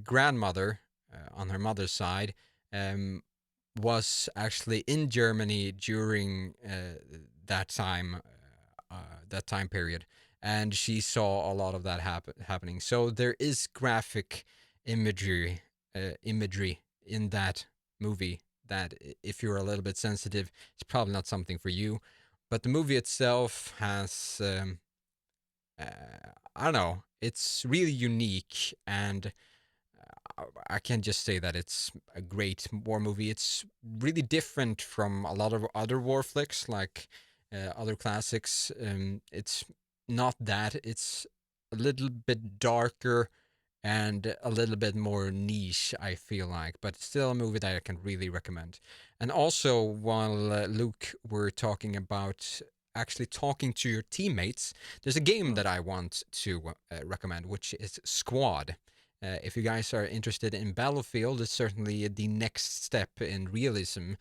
grandmother on her mother's side was actually in Germany during that time period, and she saw a lot of that happening. So there is graphic imagery in that movie that if you're a little bit sensitive, it's probably not something for you. But the movie itself has I don't know, it's really unique, and I can't just say that it's a great war movie. It's really different from a lot of other war flicks, like other classics. It's not that. It's a little bit darker and a little bit more niche, I feel like, but still a movie that I can really recommend. And also, while Luke were talking about actually talking to your teammates, there's a game that I want to recommend, which is Squad. If you guys are interested in Battlefield, it's certainly the next step in realism.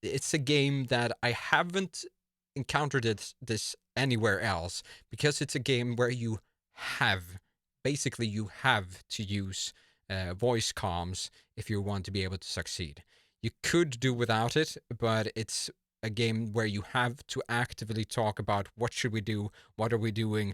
It's a game that I haven't encountered this anywhere else, because it's a game where you have to use voice comms if you want to be able to succeed. You could do without it, but it's a game where you have to actively talk about what should we do, what are we doing.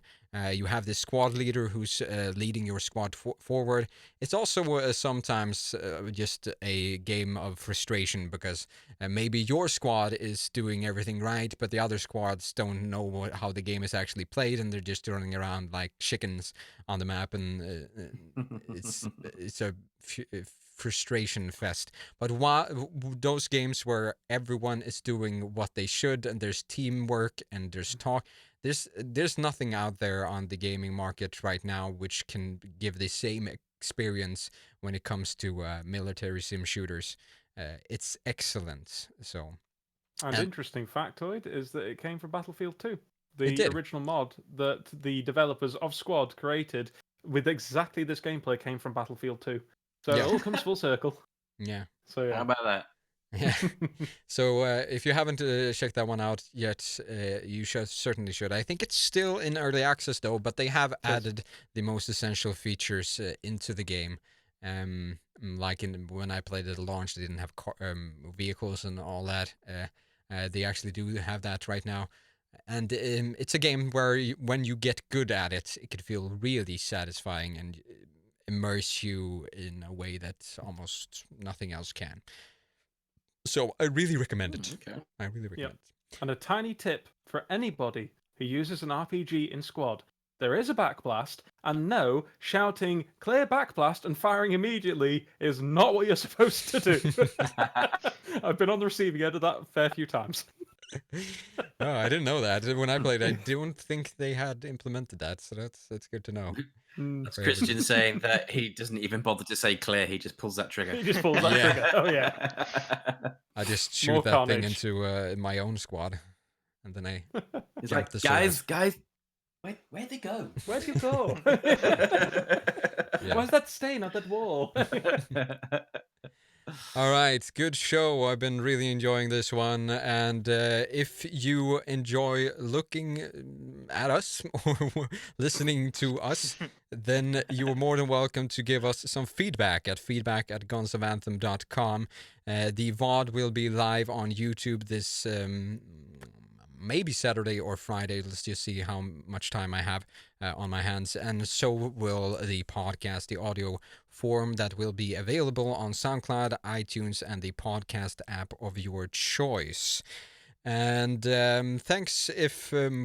You have this squad leader who's leading your squad forward. It's also sometimes just a game of frustration, because maybe your squad is doing everything right, but the other squads don't know how the game is actually played, and they're just running around like chickens on the map, and it's a frustration fest. But those games where everyone is doing what they should, and there's teamwork and there's talk, there's nothing out there on the gaming market right now which can give the same experience when it comes to military sim shooters. It's excellent. So, and interesting factoid is that it came from Battlefield 2, It the did. original mod that the developers of Squad created with exactly this gameplay came from Battlefield 2. So Yeah. it all comes full circle. Yeah. So yeah. How about that? Yeah. So if you haven't checked that one out yet, you certainly should. I think it's still in early access though, but they have added the most essential features into the game. Like when I played it at launch, they didn't have vehicles and all that. They actually do have that right now. And it's a game where when you get good at it, it can feel really satisfying and immerse you in a way that almost nothing else can. So I really recommend it. Okay. I really recommend it. And a tiny tip for anybody who uses an RPG in Squad: there is a backblast, and no, shouting "clear backblast" and firing immediately is not what you're supposed to do. I've been on the receiving end of that a fair few times. Oh, I didn't know that. When I played, I don't think they had implemented that, so that's good to know. That's Christian saying that he doesn't even bother to say clear, he just pulls that trigger. He just pulls that Yeah. trigger. Oh yeah. I just shoot More that thing carnage. into my own squad, and then I It's jump like, the guys, where'd they go? Where'd you go? Yeah. Why's that stain on that wall? All right, good show. I've been really enjoying this one. And if you enjoy looking at us or listening to us, then you're more than welcome to give us some feedback at feedback@gunsofanthem.com. The VOD will be live on YouTube this maybe Saturday or Friday. Let's just see how much time I have on my hands. And so will the podcast, the audio form that will be available on SoundCloud, iTunes, and the podcast app of your choice. And thanks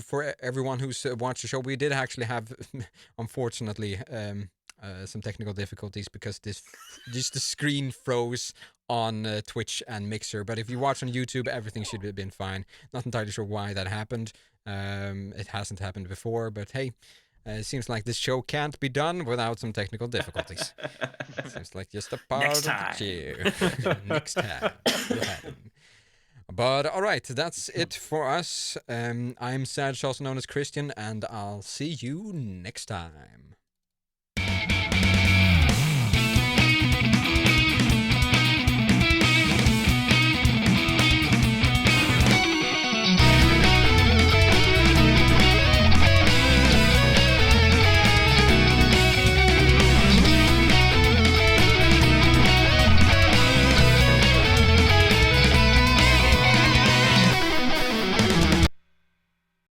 for everyone who's watched the show. We did actually have, unfortunately, some technical difficulties because just the screen froze on Twitch and Mixer. But if you watch on YouTube, everything should have been fine. Not entirely sure why that happened. It hasn't happened before, but hey, It seems like this show can't be done without some technical difficulties. Seems like just a part Next of the time. cheer. Next time. It'll happen. But all right, that's it for us. I'm Serge, also known as Christian, and I'll see you next time.